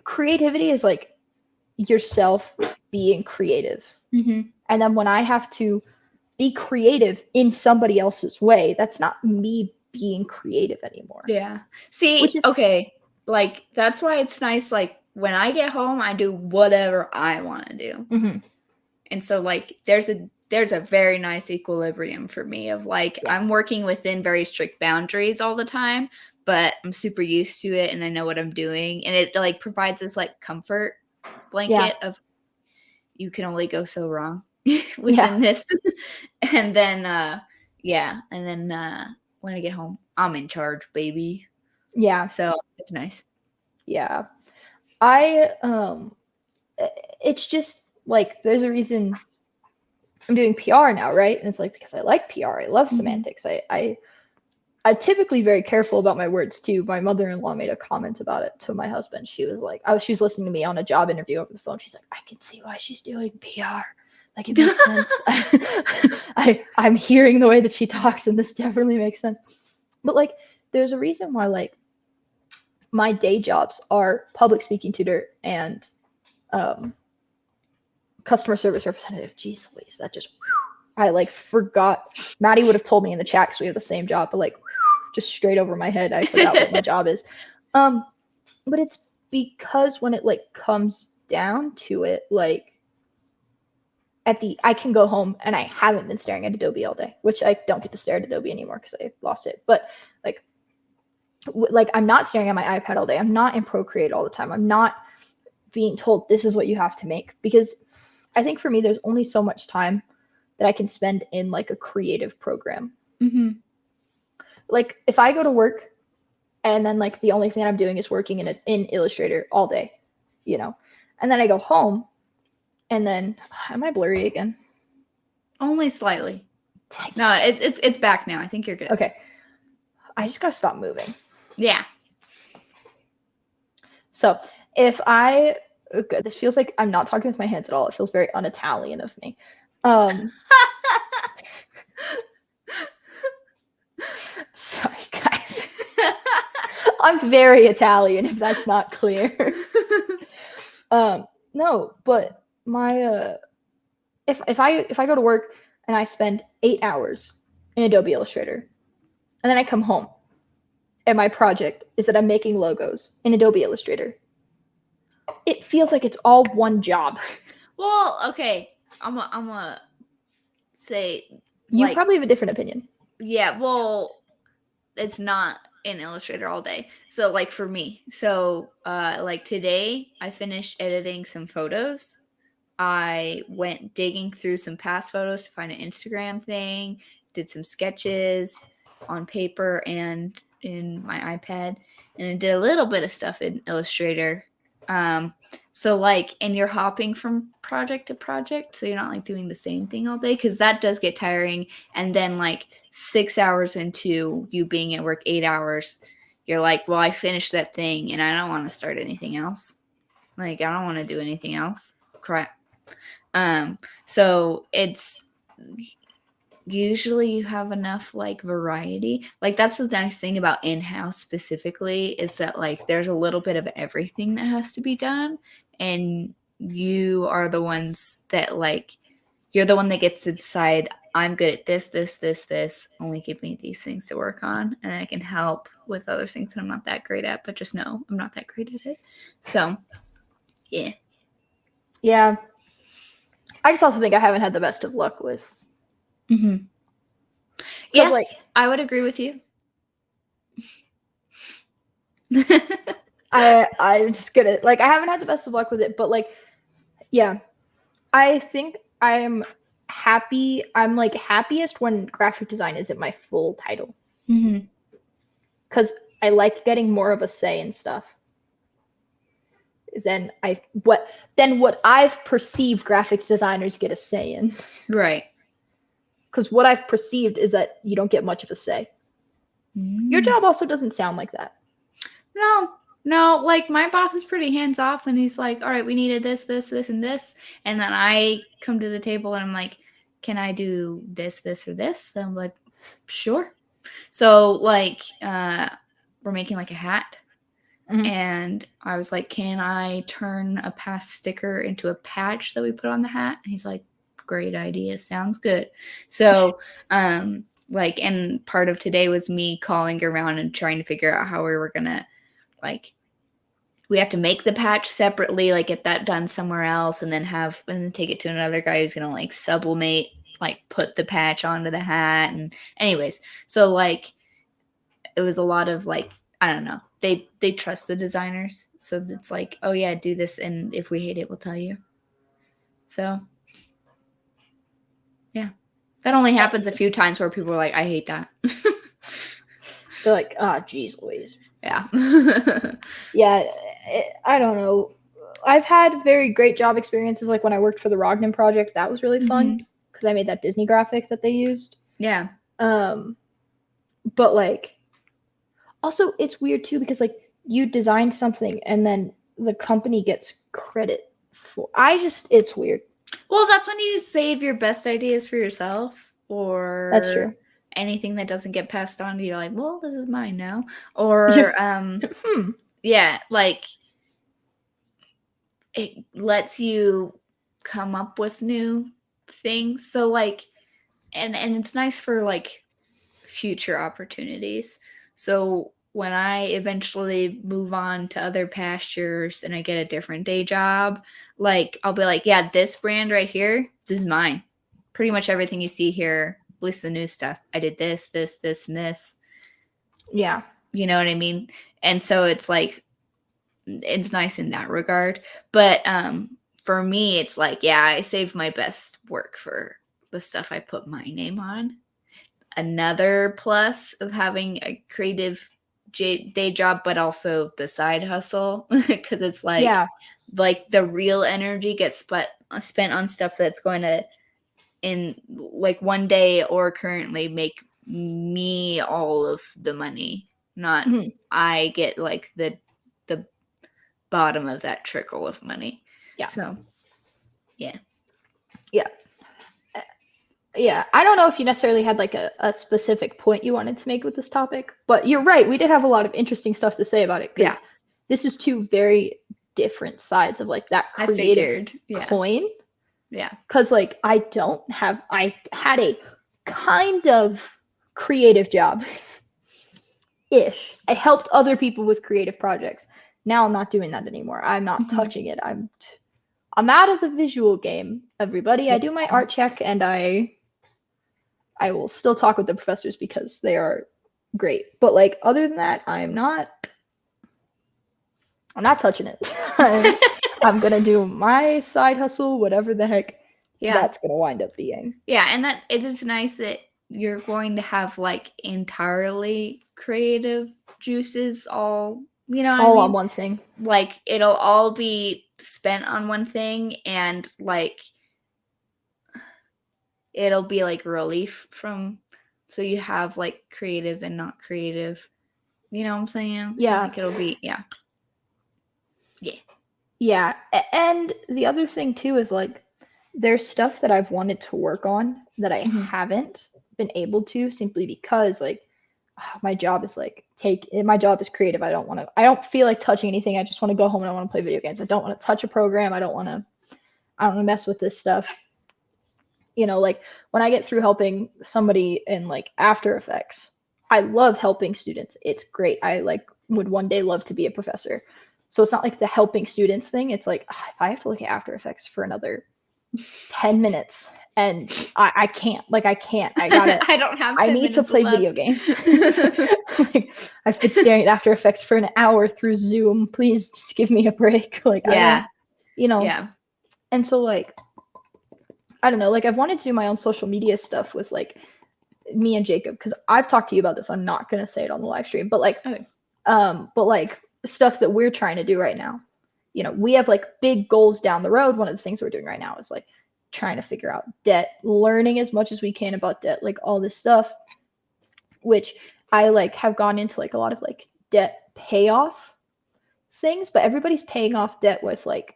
creativity is like yourself being creative. Mm-hmm. And then when I have to be creative in somebody else's way, that's not me being creative anymore. Yeah. See, okay, like that's why it's nice. Like when I get home, I do whatever I want to do. Mm-hmm. And so like there's a very nice equilibrium for me of like I'm working within very strict boundaries all the time, but I'm super used to it and I know what I'm doing, and it like provides this like comfort blanket of you can only go so wrong within this. And then when I get home, I'm in charge, baby. Yeah. So it's nice. Yeah. It's just like there's a reason I'm doing PR now, right? And it's like because I like PR. I love semantics. I'm typically very careful about my words too. My mother-in-law made a comment about it to my husband. She was like, she was listening to me on a job interview over the phone. She's like, I can see why she's doing PR. Like it makes sense. I'm hearing the way that she talks, and this definitely makes sense. But like, there's a reason why like my day jobs are public speaking tutor and customer service representative. Jeez Louise, that just I like forgot. Maddie would have told me in the chat because we have the same job, but like just straight over my head, I forgot what my job is. But it's because when it like comes down to it, like I can go home and I haven't been staring at Adobe all day, which I don't get to stare at Adobe anymore because I lost it. But like I'm not staring at my iPad all day. I'm not in Procreate all the time. I'm not being told this is what you have to make, because I think for me there's only so much time that I can spend in like a creative program. Mm-hmm. Like if I go to work and then like the only thing I'm doing is working in Illustrator all day, you know, and then I go home and then am I blurry again? Only slightly. No, it's back now. I think you're good. Okay. I just gotta stop moving. Yeah. So if this feels like I'm not talking with my hands at all. It feels very un-Italian of me. Sorry, guys. I'm very Italian, if that's not clear. No, but my if I go to work and I spend 8 hours in Adobe Illustrator, and then I come home, and my project is that I'm making logos in Adobe Illustrator, it feels like it's all one job. Well, okay, I'm gonna say you probably have a different opinion. Yeah, well, it's not in Illustrator all day. So like for me, like today I finished editing some photos. I went digging through some past photos to find an Instagram thing, did some sketches on paper and in my iPad, and I did a little bit of stuff in Illustrator. So like, and you're hopping from project to project, so you're not like doing the same thing all day, because that does get tiring. And then like 6 hours into you being at work, 8 hours, you're like, well, I finished that thing and I don't want to start anything else. Like, I don't want to do anything else. Crap. So it's usually you have enough like variety. Like that's the nice thing about in-house specifically, is that like there's a little bit of everything that has to be done, and you are the ones that like, you're the one that gets to decide, I'm good at this, only give me these things to work on, and I can help with other things that I'm not that great at, but just know I'm not that great at it. So yeah, I just also think I haven't had the best of luck with. Mm-hmm. Yes, like, I would agree with you. I'm just gonna, like, I haven't had the best of luck with it, but like, yeah, I think I'm happy. I'm like happiest when graphic design isn't my full title. Because I like getting more of a say in stuff than what I've perceived graphics designers get a say in. Right. Because what I've perceived is that you don't get much of a say. Your job also doesn't sound like that. No, like my boss is pretty hands off, and he's like, all right, we needed this, and this. And then I come to the table and I'm like, can I do this, or this? And I'm like, sure. So like, we're making like a hat. And I was like, can I turn a past sticker into a patch that we put on the hat? And he's like, great idea. Sounds good. So, like, and part of today was me calling around and trying to figure out how we were going to, like, we have to make the patch separately, like get that done somewhere else, and then take it to another guy who's going to like sublimate, like put the patch onto the hat. And anyways, so like, it was a lot of like, I don't know. They trust the designers. So it's like, oh yeah, do this. And if we hate it, we'll tell you. So yeah, that only happens a few times where people are like, I hate that. They're like, geez Louise. Yeah. Yeah. I don't know. I've had very great job experiences. Like when I worked for the Rognan project, that was really fun because I made that Disney graphic that they used. Yeah. But like, also it's weird too because like you design something and then the company gets credit for. It's weird. Well, that's when you save your best ideas for yourself, or that's true. Anything that doesn't get passed on to you, like, well, this is mine now. Or yeah, like it lets you come up with new things. So like, and it's nice for like future opportunities. So when I eventually move on to other pastures and I get a different day job, like I'll be like, yeah, this brand right here, this is mine. Pretty much everything you see here, at least the new stuff, I did this, and this. Yeah. You know what I mean? And so it's like, it's nice in that regard. But for me, it's like, yeah, I save my best work for the stuff I put my name on. Another plus of having a creative day job, but also the side hustle, because it's like, like the real energy gets spent on stuff that's going to, in like one day or currently, make me all of the money, not I get like the bottom of that trickle of money. Yeah. So yeah. I don't know if you necessarily had like a specific point you wanted to make with this topic, but you're right. We did have a lot of interesting stuff to say about it. Yeah. This is two very different sides of like that creative coin. Yeah. Because like I had a kind of creative job ish. I helped other people with creative projects. Now I'm not doing that anymore. I'm not touching it. I'm out of the visual game, everybody. I do my art check and I will still talk with the professors because they are great. But like other than that, I'm not touching it. I'm gonna do my side hustle, whatever the heck that's gonna wind up being. Yeah, and that it is nice that you're going to have like entirely creative juices all, you know, all on one thing. Like it'll all be spent on one thing, and like it'll be like relief from, so you have like creative and not creative. You know what I'm saying? Yeah. Like it'll be Yeah. And the other thing too is like there's stuff that I've wanted to work on that I haven't been able to, simply because like my job is like my job is creative. I don't feel like touching anything. I just want to go home and I want to play video games. I don't want to touch a program. I don't want to mess with this stuff. You know, like when I get through helping somebody in like After Effects, I love helping students. It's great. I like would one day love to be a professor. So it's not like the helping students thing. It's like, if I have to look at After Effects for another 10 minutes and I can't. I gotta. I don't have. I need to play video games. Like, I've been staring at After Effects for an hour through Zoom. Please just give me a break. Like, yeah, you know. Yeah. And so like, I don't know, like I've wanted to do my own social media stuff with like me and Jacob, because I've talked to you about this. I'm not gonna say it on the live stream, but like, stuff that we're trying to do right now. You know, we have like big goals down the road. One of the things we're doing right now is like trying to figure out debt, learning as much as we can about debt, like all this stuff, which I like have gone into like a lot of like debt payoff things, but everybody's paying off debt with like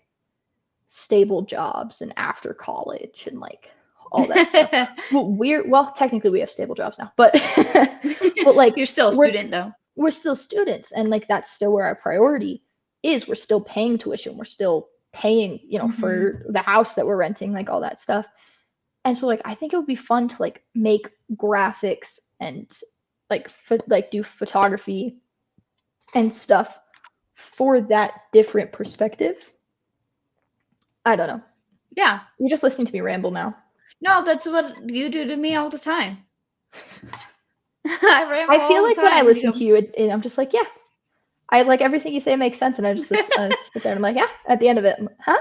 stable jobs and after college and like all that stuff. Well, technically we have stable jobs now, but but like you're still a student though. We're still students, and like that's still where our priority is. We're still paying tuition, we're still paying, you know, for the house that we're renting, like all that stuff. And so like I think it would be fun to like make graphics and like do photography and stuff for that different perspective. I don't know. Yeah. You're just listening to me ramble now. No, that's what you do to me all the time. I feel like when I listen to you, I'm just like, yeah, I like everything you say makes sense, and I just sit there and I'm like, yeah. At the end of it, huh?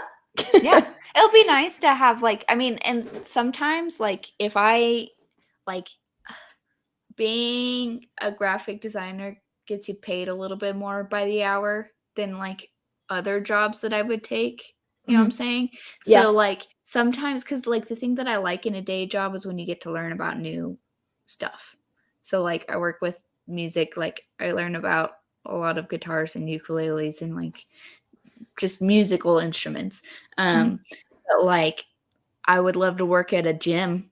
Yeah, it'll be nice to have like, I mean, and sometimes like if I like being a graphic designer gets you paid a little bit more by the hour than like other jobs that I would take. You know what I'm saying? Yeah. So like sometimes, because like the thing that I like in a day job is when you get to learn about new stuff. So like I work with music, like I learn about a lot of guitars and ukuleles and like just musical instruments. But like I would love to work at a gym,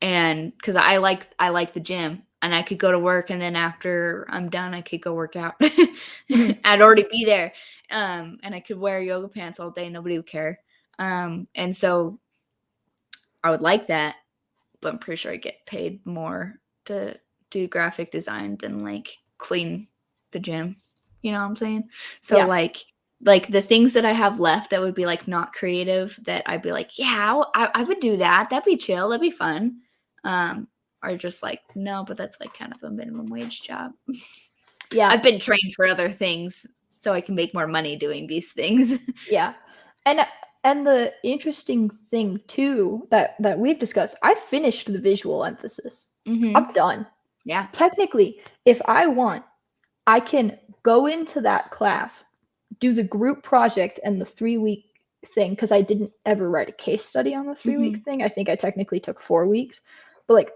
and because I like the gym, and I could go to work, and then after I'm done I could go work out. I'd already be there, and I could wear yoga pants all day, nobody would care. And so I would like that, but I'm pretty sure I get paid more to do graphic design than like clean the gym. You know what I'm saying? So like the things that I have left that would be like not creative, that I'd be like, yeah, I would do that. That'd be chill. That'd be fun. Are just like, no, but that's like kind of a minimum wage job. Yeah. I've been trained for other things so I can make more money doing these things. Yeah. And the interesting thing too that we've discussed, I finished the visual emphasis. I'm done. Yeah. Technically, if I want, I can go into that class, do the group project and the 3-week thing, because I didn't ever write a case study on the 3-week thing. I think I technically took 4 weeks, but like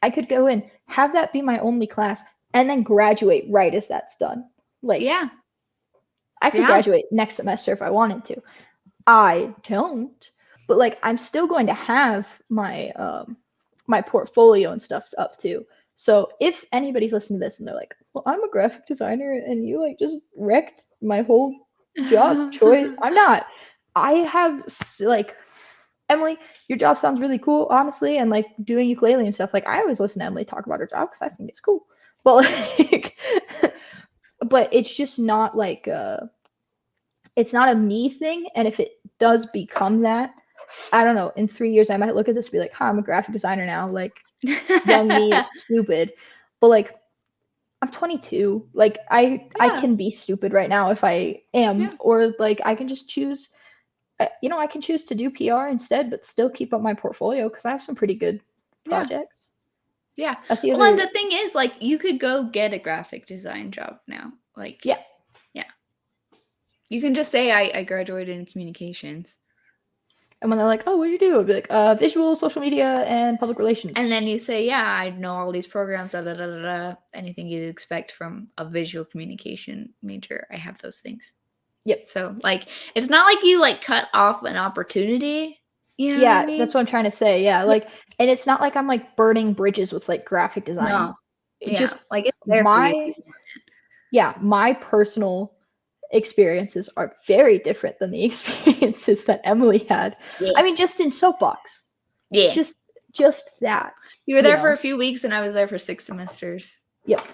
I could go in, have that be my only class, and then graduate right as that's done. Like, yeah, I could graduate next semester if I wanted to. I don't, but like I'm still going to have my my portfolio and stuff up too. So if anybody's listening to this and they're like, well, I'm a graphic designer and you like just wrecked my whole job choice, I'm not. I have like, Emily, your job sounds really cool, honestly, and like doing ukulele and stuff. Like I always listen to Emily talk about her job because I think it's cool. But like, but it's just not like it's not a me thing. And if it does become that, I don't know, in 3 years I might look at this and be like, huh, I'm a graphic designer now. Like young me is stupid. But like I'm 22. Like I can be stupid right now if I am, or like I can just choose, you know, I can choose to do PR instead, but still keep up my portfolio because I have some pretty good projects. Yeah. Well, and the thing is, like, you could go get a graphic design job now. Like, yeah. You can just say I graduated in communications. And when they're like, oh, what do you do? I'll be like, visual, social media, and public relations. And then you say, yeah, I know all these programs, anything you'd expect from a visual communication major. I have those things. Yep. So, like, it's not like you, like, cut off an opportunity. You know what I mean? That's what I'm trying to say. Yeah, like, and it's not like I'm, like, burning bridges with, like, graphic design. No. Just like, it's there my personal experiences are very different than the experiences that Emily had. Yeah. I mean, just in soapbox. Yeah. Just that. You were there for a few weeks and I was there for 6 semesters. Yep.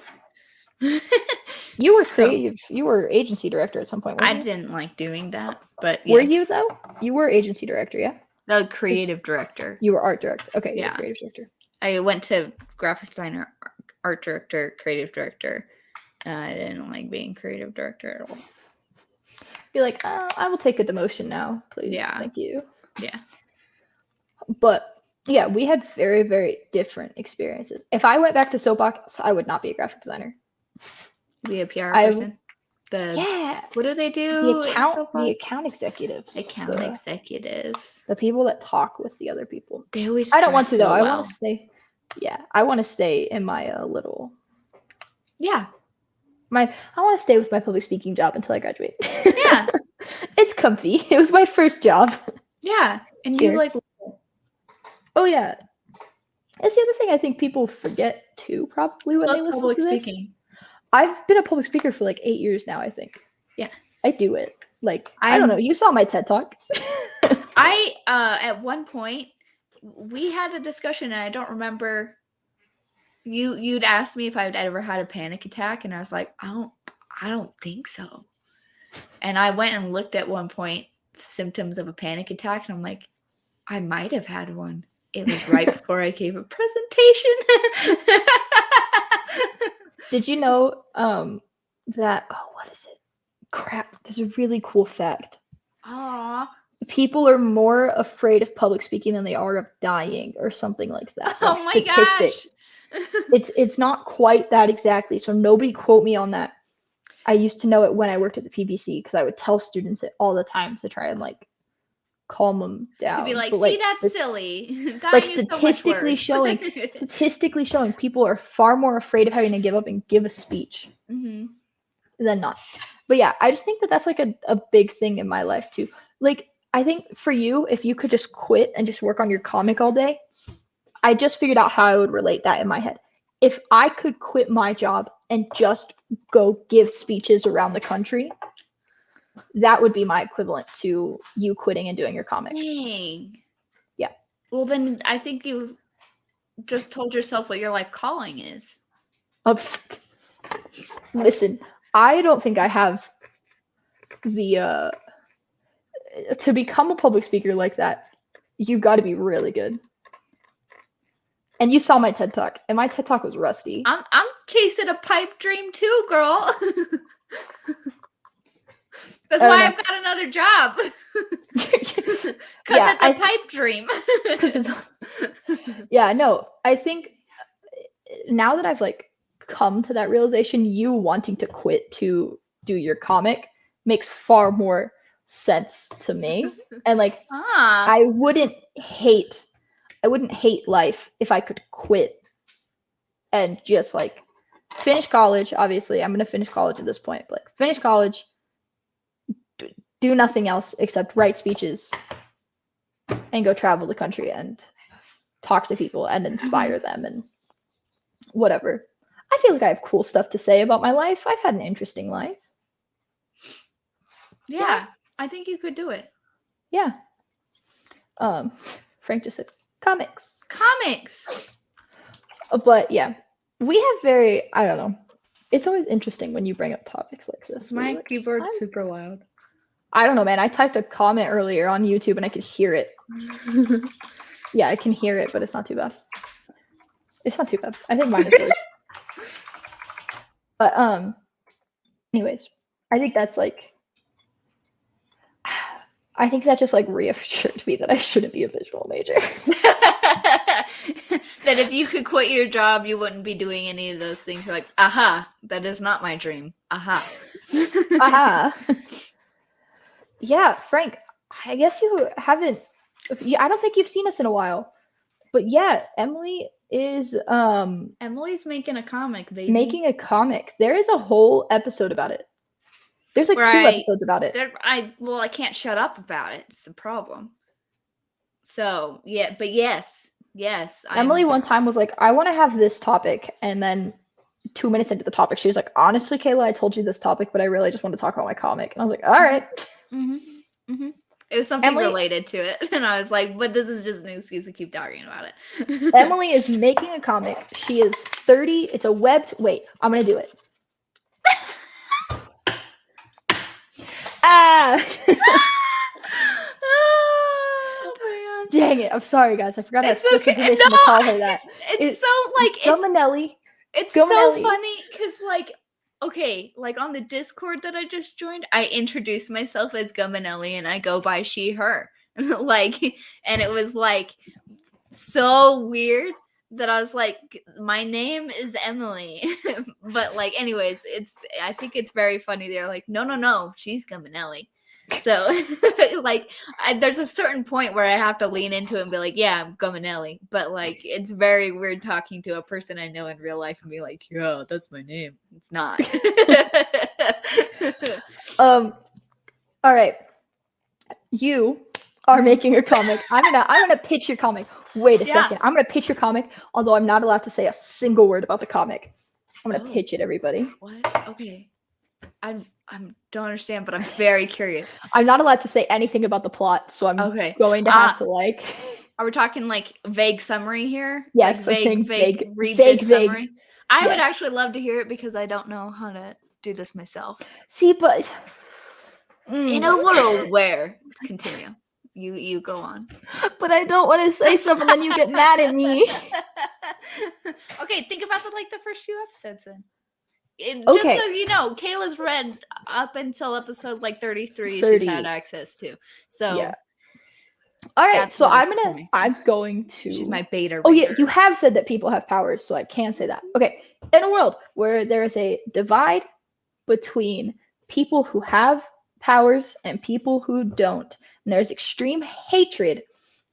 You were creative. You were agency director at some point. I didn't like doing that, but yes. Were you though? You were agency director, yeah? No, creative director. You were art director. Okay, yeah. Creative director. I went to graphic designer, art director, creative director. I didn't like being creative director at all. Be like, I will take a demotion now, please. Yeah. Thank you. Yeah. But yeah, we had very, very different experiences. If I went back to soapbox, I would not be a graphic designer. Be a PR person. What do they do? The account executives. Executives. The people that talk with the other people. They always. I don't want to though. So I want to stay. Yeah, I want to stay in my little. Yeah. I want to stay with my public speaking job until I graduate. Yeah. It's comfy. It was my first job. Yeah, and you like. Oh yeah. That's the other thing I think people forget too, probably when they listen to this. Speaking. I've been a public speaker for like 8 years now, I think. Yeah. I do it. Like, I don't know. You saw my TED Talk. At one point, we had a discussion, and I don't remember. You'd asked me if I'd ever had a panic attack, and I was like, I don't think so. And I went and looked at one point symptoms of a panic attack, and I'm like, I might have had one. It was right before I gave a presentation. Did you know that what is it? Crap, there's a really cool fact. Aww. People are more afraid of public speaking than they are of dying or something like that. Like oh my gosh. It's not quite that exactly, so nobody quote me on that. I used to know it when I worked at the PBC because I would tell students it all the time to try and like calm them down. To be like, see, that's silly. Dying like is statistically showing people are far more afraid of having to give up and give a speech than not. But yeah, I just think that that's like a big thing in my life too. Like, I think for you, if you could just quit and just work on your comic all day, I just figured out how I would relate that in my head. If I could quit my job and just go give speeches around the country, that would be my equivalent to you quitting and doing your comic. Dang. Yeah. Well, then I think you've just told yourself what your life calling is. Listen, I don't think I have the to become a public speaker like that. You've got to be really good. And you saw my TED Talk, and my TED Talk was rusty. I'm chasing a pipe dream too, girl. That's why I've got another job. Because it's a pipe dream. Yeah, no, I think now that I've like come to that realization, you wanting to quit to do your comic makes far more sense to me. And like, I wouldn't hate life if I could quit and just like finish college. Obviously, I'm going to finish college at this point, but like, finish college, do nothing else except write speeches and go travel the country and talk to people and inspire them and whatever. I feel like I have cool stuff to say about my life. I've had an interesting life. Yeah, I think you could do it. Yeah. Frank just said comics. But yeah, we have I don't know. It's always interesting when you bring up topics like this. Is my keyboard super loud? I don't know, man. I typed a comment earlier on YouTube and I could hear it. Yeah, I can hear it, but it's not too bad. It's not too bad. I think mine is worse. But anyways, I think that's like I think that just like reassured me that I shouldn't be a visual major. That if you could quit your job, you wouldn't be doing any of those things. You're like, aha, that is not my dream. Aha. Aha. Yeah, Frank, I guess you haven't. I don't think you've seen us in a while. But yeah, Emily is Emily's making a comic, baby. Making a comic. There is a whole episode about it. There's like 2 episodes about it. I can't shut up about it. It's a problem. So yeah, but yes. Emily one time was like, I want to have this topic, and then 2 minutes into the topic, she was like, honestly, Kayla, I told you this topic, but I really just want to talk about my comic. And I was like, all right. It was something related to it, and I was like, but this is just an excuse to keep talking about it. Emily is making a comic. She is 30. It's a wait, I'm gonna do it. Oh man! Dang it! I'm sorry, guys. I forgot I have special permission to call her that. It's so like Gummanelli. It's so funny because like on the Discord that I just joined, I introduced myself as Gummanelli and I go by she, her. like, and it was like so weird that I was like, my name is Emily. But like, anyways, I think it's very funny. They're like, no, she's Gaminelli. So like, there's a certain point where I have to lean into it and be like, yeah, I'm Gaminelli. But like, it's very weird talking to a person I know in real life and be like, yeah, that's my name. It's not. All right. You are making a comic. I'm gonna pitch your comic. Wait a second. I'm gonna pitch your comic, although I'm not allowed to say a single word about the comic. I'm gonna pitch it, everybody. What? Okay. I don't understand, but I'm very curious. I'm not allowed to say anything about the plot, so I'm going to have to like. Are we talking like vague summary here? Yes, like vague summary. I would actually love to hear it because I don't know how to do this myself. See, but in a world where continue. You go on. But I don't want to say something, then you get mad at me. Okay, think about the first few episodes then. Just so you know, Kayla's read up until episode 33. She's had access to. So yeah. All right, so I'm going to. She's my beta reader. Oh yeah, you have said that people have powers, so I can say that. Okay, in a world where there is a divide between people who have powers and people who don't, and there's extreme hatred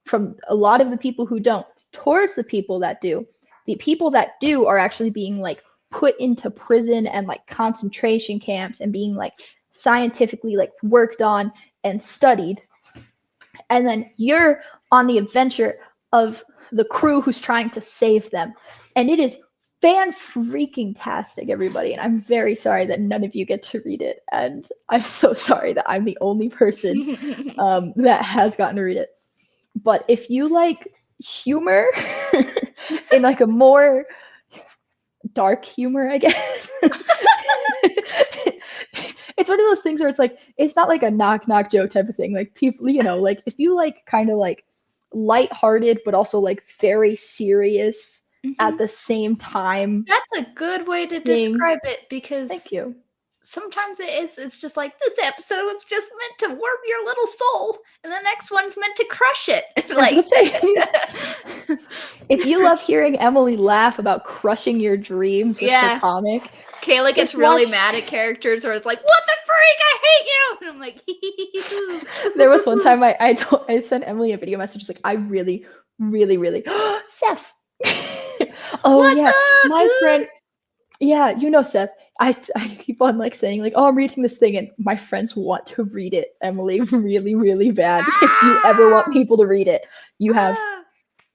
from a lot of the people who don't towards the people that do. The people that do are actually being put into prison and concentration camps and being scientifically worked on and studied. And then you're on the adventure of the crew who's trying to save them. And it is fan-freaking-tastic, everybody. And I'm very sorry that none of you get to read it. And I'm so sorry that I'm the only person that has gotten to read it. But if you like humor in a more dark humor, I guess. It's one of those things where it's not a knock joke type of thing. People, if you kind of lighthearted but also very serious at the same time. That's a good way to describe it because thank you. Sometimes it's just this episode was just meant to warm your little soul and the next one's meant to crush it. If you love hearing Emily laugh about crushing your dreams with her comic, Kayla gets really mad at characters or it's like, what the freak, I hate you, and I'm like there was one time I sent Emily a video message I really Seth. What's up, my dude? friend, Seth. I keep on saying oh, I'm reading this thing and my friends want to read it, Emily, really bad. If you ever want people to read it, you have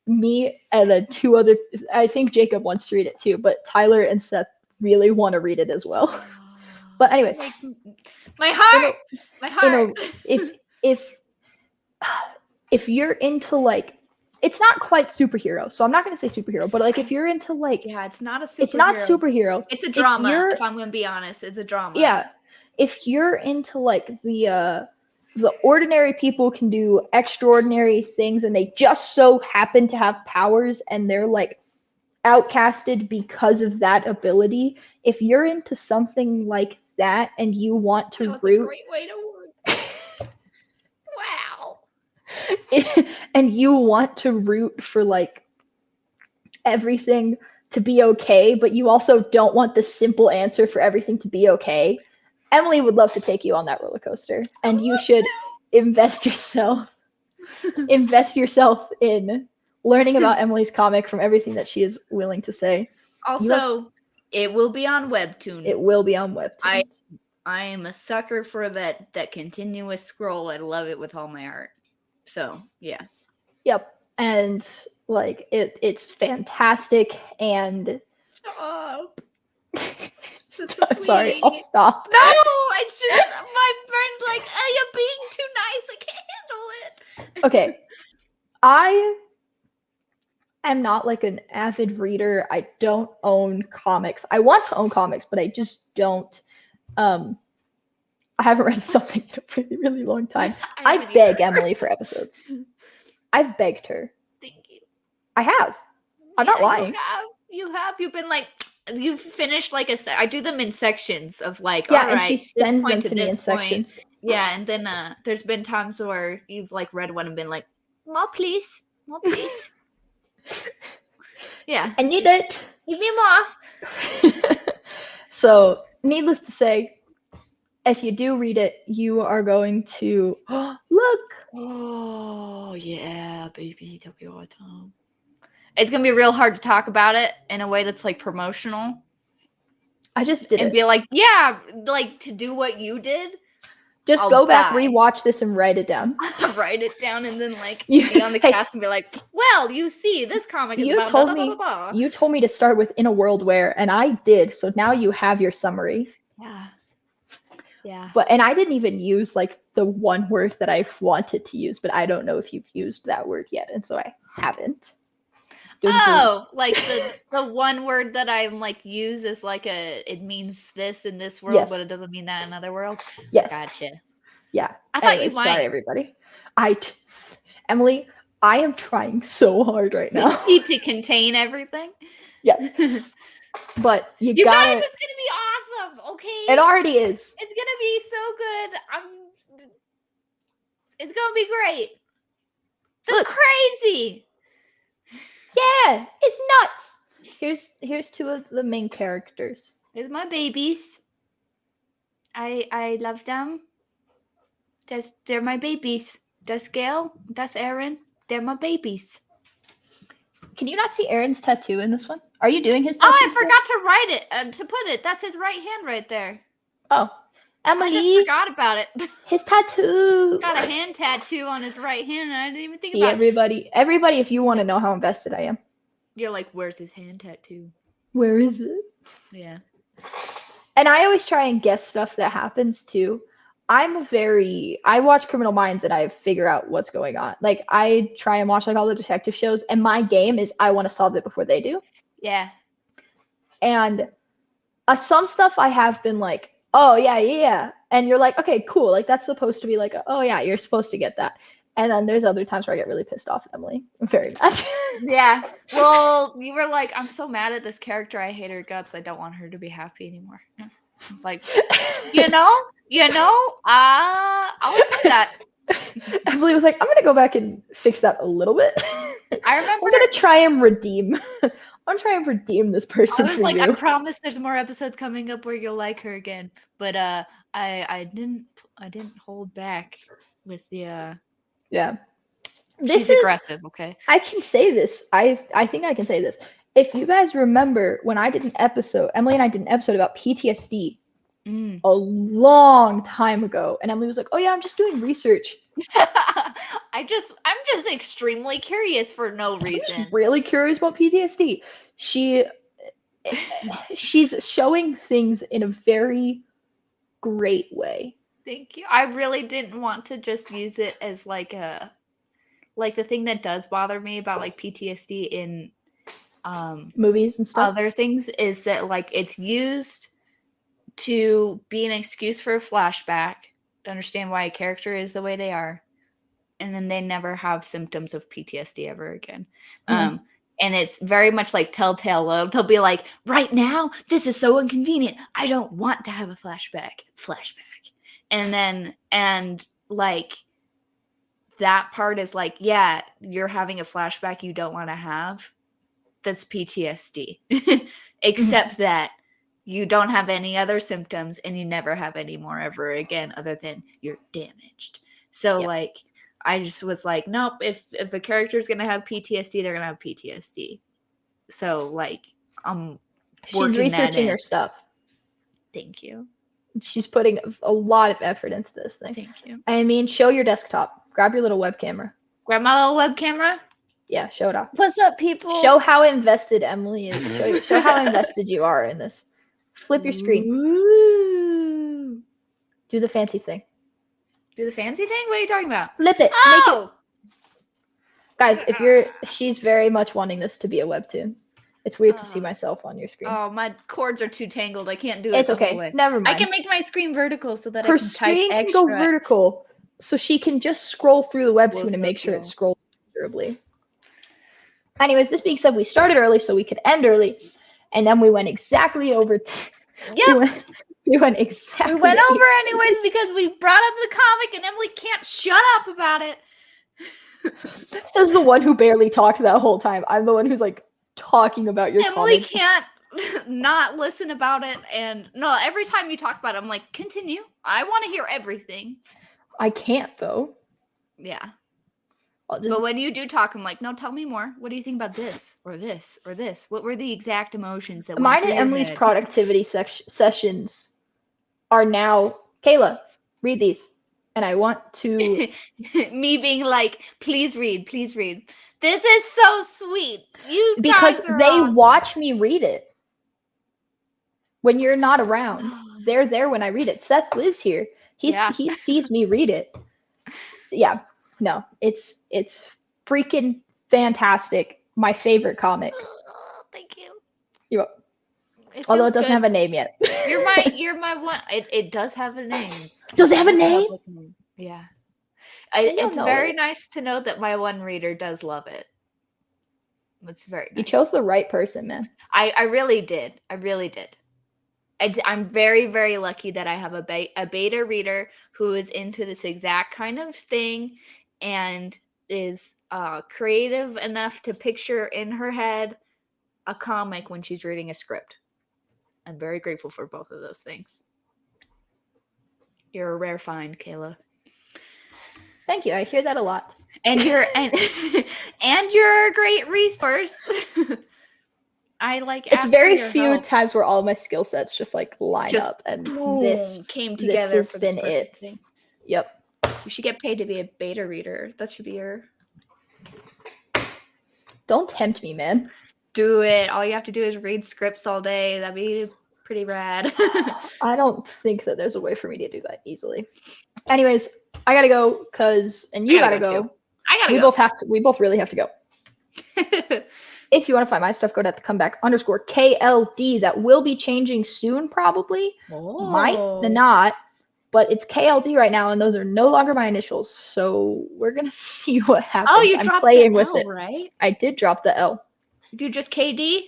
me and then two other, I think Jacob wants to read it too, but Tyler and Seth really want to read it as well. But anyways, my heart. If you're into it's not quite superhero, so I'm not going to say superhero, but if you're into it's not a superhero. It's not superhero. It's a drama. If I'm going to be honest, it's a drama. Yeah, if you're into the ordinary people can do extraordinary things, and they just so happen to have powers, and they're outcasted because of that ability. If you're into something like that, and you want to root, a great way to work. Wow. And you want to root for everything to be okay, but you also don't want the simple answer for everything to be okay, Emily would love to take you on that roller coaster, and you should invest yourself in learning about Emily's comic from everything that she is willing to say. Also, it will be on Webtoon. It will be on Webtoon. I am a sucker for that continuous scroll. I love it with all my heart. So, yeah. Yep. And it's fantastic and stop. I'm sorry, I'll stop. No, it's just my friend's oh, you're being too nice. I can't handle it. Okay. I am not an avid reader. I don't own comics. I want to own comics, but I just don't. I haven't read something in a really, really long time. I beg Emily for episodes. I've begged her. Thank you. I have. I'm not lying. You have. You've been you've finished like I do them in sections of like, Yeah, all and she right, this sends them point to me this in point. sections. Yeah, and then there's been times where you've like read one and been like, more please. Yeah. I need it. Give me more. So, needless to say, if you do read it, you are going to look. Oh yeah, baby, took me all the time. It's gonna be real hard to talk about it in a way that's like promotional. I just did and it. be like, yeah, like to do what you did. Just I'll go back, die. rewatch this, and write it down. Write it down, and then like be on the cast and be like, well, you see, this comic is about told me. You told me to start with In a World Where, and I did. So now you have your summary. Yeah. Yeah. And I didn't even use like the one word that I wanted to use, but I don't know if you've used that word yet, and so I haven't. Like the one word that I'm like use is like it means this in this world, yes. But it doesn't mean that in other worlds. Yes. Gotcha. Yeah. I thought you might. Sorry, everybody. Emily, I am trying so hard right now. to contain everything. Yes. But you guys, it's gonna be awesome. Okay. It already is. It's gonna be so good. It's gonna be great. That's crazy. Yeah, it's nuts. Here's two of the main characters. Here's my babies. I love them. They're my babies. That's Gail. That's Aaron. They're my babies. Can you not see Aaron's tattoo in this one? Are you doing his tattoo? Oh, I forgot to write it, to put it. That's his right hand right there. Oh, Emily. I just forgot about it. His tattoo. He's got a hand tattoo on his right hand, and I didn't even think about it. Everybody, if you want to know how invested I am. You're like, where's his hand tattoo? Where is it? Yeah. And I always try and guess stuff that happens too. I watch Criminal Minds and I figure out what's going on. Like I try and watch like all the detective shows, and my game is I want to solve it before they do. Yeah. And some stuff I have been like, oh yeah. And you're like, okay, cool. Like that's supposed to be like, oh yeah, you're supposed to get that. And then there's other times where I get really pissed off at Emily. I'm very mad. Yeah. Well, you were like, I'm so mad at this character. I hate her guts. I don't want her to be happy anymore. I was like, I'll accept that. Emily was like, I'm going to go back and fix that a little bit. I remember. We're going to try and redeem. I'm going to try and redeem this person. I was like, I promise there's more episodes coming up where you'll like her again. But I didn't hold back with the Yeah. She's aggressive, okay? I can say this. I think I can say this. If you guys remember when I did an episode, Emily and I did an episode about PTSD a long time ago, and Emily was like, "Oh yeah, I'm just doing research." I'm just extremely curious for no reason. I'm just really curious about PTSD. She's showing things in a very great way. Thank you. I really didn't want to just use it as like the thing that does bother me about like PTSD in movies and stuff. Other things is that like it's used to be an excuse for a flashback to understand why a character is the way they are, and then they never have symptoms of PTSD ever again. And it's very much like Telltale Love. They'll be like, right now, this is so inconvenient. I don't want to have a flashback. And like that part is like, yeah, you're having a flashback you don't want to have. That's PTSD. Except that you don't have any other symptoms and you never have any more ever again other than you're damaged. So like I just was like, nope, if a character is going to have PTSD, they're going to have PTSD. So like she's researching her stuff. Thank you. She's putting a lot of effort into this thing. Thank you. I mean, show your desktop. Grab your little web camera. Grab my little web camera? Yeah, show it off. What's up, people? Show how invested Emily is. Show how invested you are in this. Flip your screen. Ooh. Do the fancy thing. Do the fancy thing? What are you talking about? Flip it. Oh! Guys, she's very much wanting this to be a webtoon. It's weird to see myself on your screen. Oh, my cords are too tangled. I can't do it. It's okay. Never mind. I can make my screen vertical so that her I can type extra. Her screen can go vertical, so she can just scroll through the webtoon and make sure it scrolls durably. Anyways, this being said, we started early so we could end early. And then we went exactly over. Yep. We went exactly. We went over anyways because we brought up the comic and Emily can't shut up about it. Says the one who barely talked that whole time. I'm the one who's like talking about your Emily comic. Can't not listen about it. And no, every time you talk about it, I'm like, continue. I want to hear everything. I can't though. Yeah. But when you do talk, I'm like, no, tell me more. What do you think about this or this or this? What were the exact emotions that mine and Emily's productivity sessions are now, Kayla, read these. And I want to... Me being like, please read, please read. This is so sweet. You because guys are they awesome. watch me read it. When you're not around. They're there when I read it. Seth lives here. He sees me read it. Yeah. No, it's freaking fantastic. My favorite comic. Thank you. You're welcome. Although it doesn't have a name yet. You're my one. It does have a name. Does it have a name? Yeah. It's very nice to know that my one reader does love it. It's very nice. You chose the right person, man. I really did. I really did. I'm very, very lucky that I have a beta reader who is into this exact kind of thing and is creative enough to picture in her head a comic when she's reading a script. I'm very grateful for both of those things. You're a rare find, Kayla. Thank you. I hear that a lot. And you're and you're a great resource. I like. It's very few times where all my skill sets just like line up, and boom, this came together. This has been it. Thing. Yep. You should get paid to be a beta reader. That should be your. Don't tempt me, man. Do it. All you have to do is read scripts all day. That'd be pretty rad. I don't think that there's a way for me to do that easily. Anyways, I gotta go and you gotta go. I gotta go. We both really have to go. If you want to find my stuff, go to @thecomeback_KLD. That will be changing soon, probably. Oh. Might not. But it's KLD right now, and those are no longer my initials. So we're gonna see what happens. Oh, you dropped the L, right? I did drop the L. You just KD?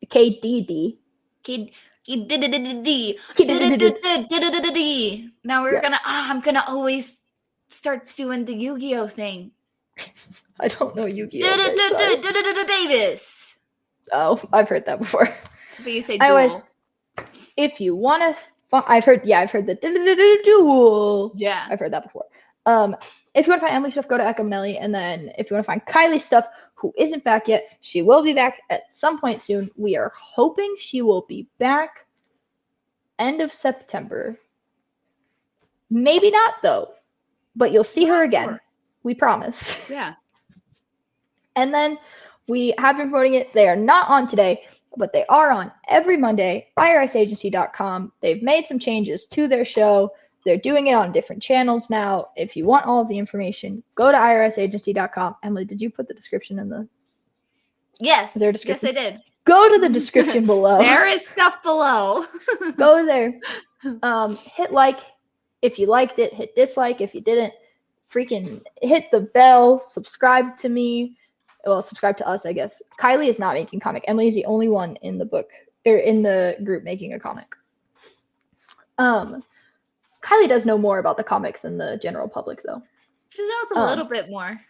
KDD. Now we're gonna. I'm gonna always start doing the Yu-Gi-Oh thing. I don't know Yu-Gi-Oh. Davis. Oh, I've heard that before. But you say duel. If you want to, I've heard the duel. Yeah, I've heard that before. If you want to find Emily stuff, go to Echominelli, and then if you want to find Kiley stuff, who isn't back yet, she will be back at some point soon. We are hoping she will be back end of September. Maybe not though, but you'll see her again. Sure. We promise. Yeah. And then we have been promoting it. They are not on today, but they are on every Monday, irsagency.com. They've made some changes to their show. They're doing it on different channels now. If you want all of the information, go to irsagency.com. Emily, did you put the description in the... Yes. Is there a description? Yes, I did. Go to the description below. There is stuff below. Go there. Hit like if you liked it. Hit dislike if you didn't. Freaking hit the bell. Subscribe to me. Well, subscribe to us, I guess. Kiley is not making comic. Emily is the only one in the book or in the group making a comic. Kiley does know more about the comic than the general public, though. She knows a little bit more.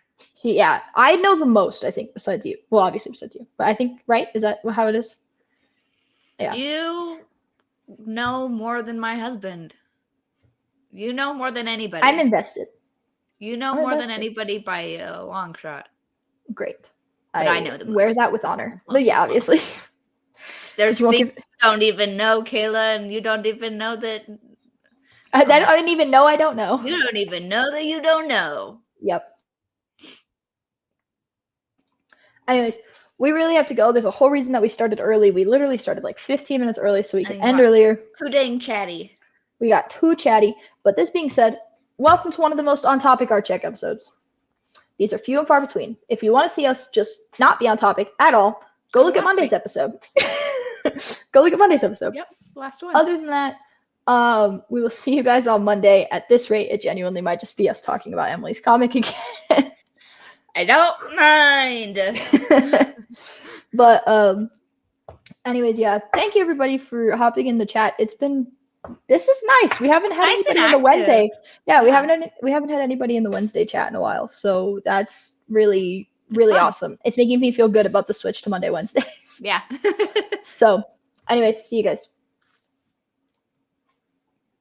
I know the most, I think, besides you. Well, obviously besides you. But I think, right? Is that how it is? Yeah. You know more than my husband. You know more than anybody. I'm invested. You know more than anybody by a long shot. Great. But I know the most. Wear that with honor. But yeah, obviously. There's things you don't even know, Kayla, and you don't even know that... I didn't even know I don't know. You don't even know that you don't know. Yep. Anyways, we really have to go. There's a whole reason that we started early. We literally started like 15 minutes early so we could end earlier. Too dang chatty. We got too chatty. But this being said, welcome to one of the most on-topic art check episodes. These are few and far between. If you want to see us just not be on topic at all, go look at Monday's episode. Go look at Monday's episode. Yep, last one. Other than that, we will see you guys on Monday. At this rate, it genuinely might just be us talking about Emily's comic again. I don't mind. But Anyways, yeah, thank you everybody for hopping in the chat. This is nice. We haven't had anybody in the Wednesday. Yeah, we haven't had anybody in the Wednesday chat in a while. So that's really awesome. It's making me feel good about the switch to Monday, Wednesdays. Yeah. So anyways, see you guys.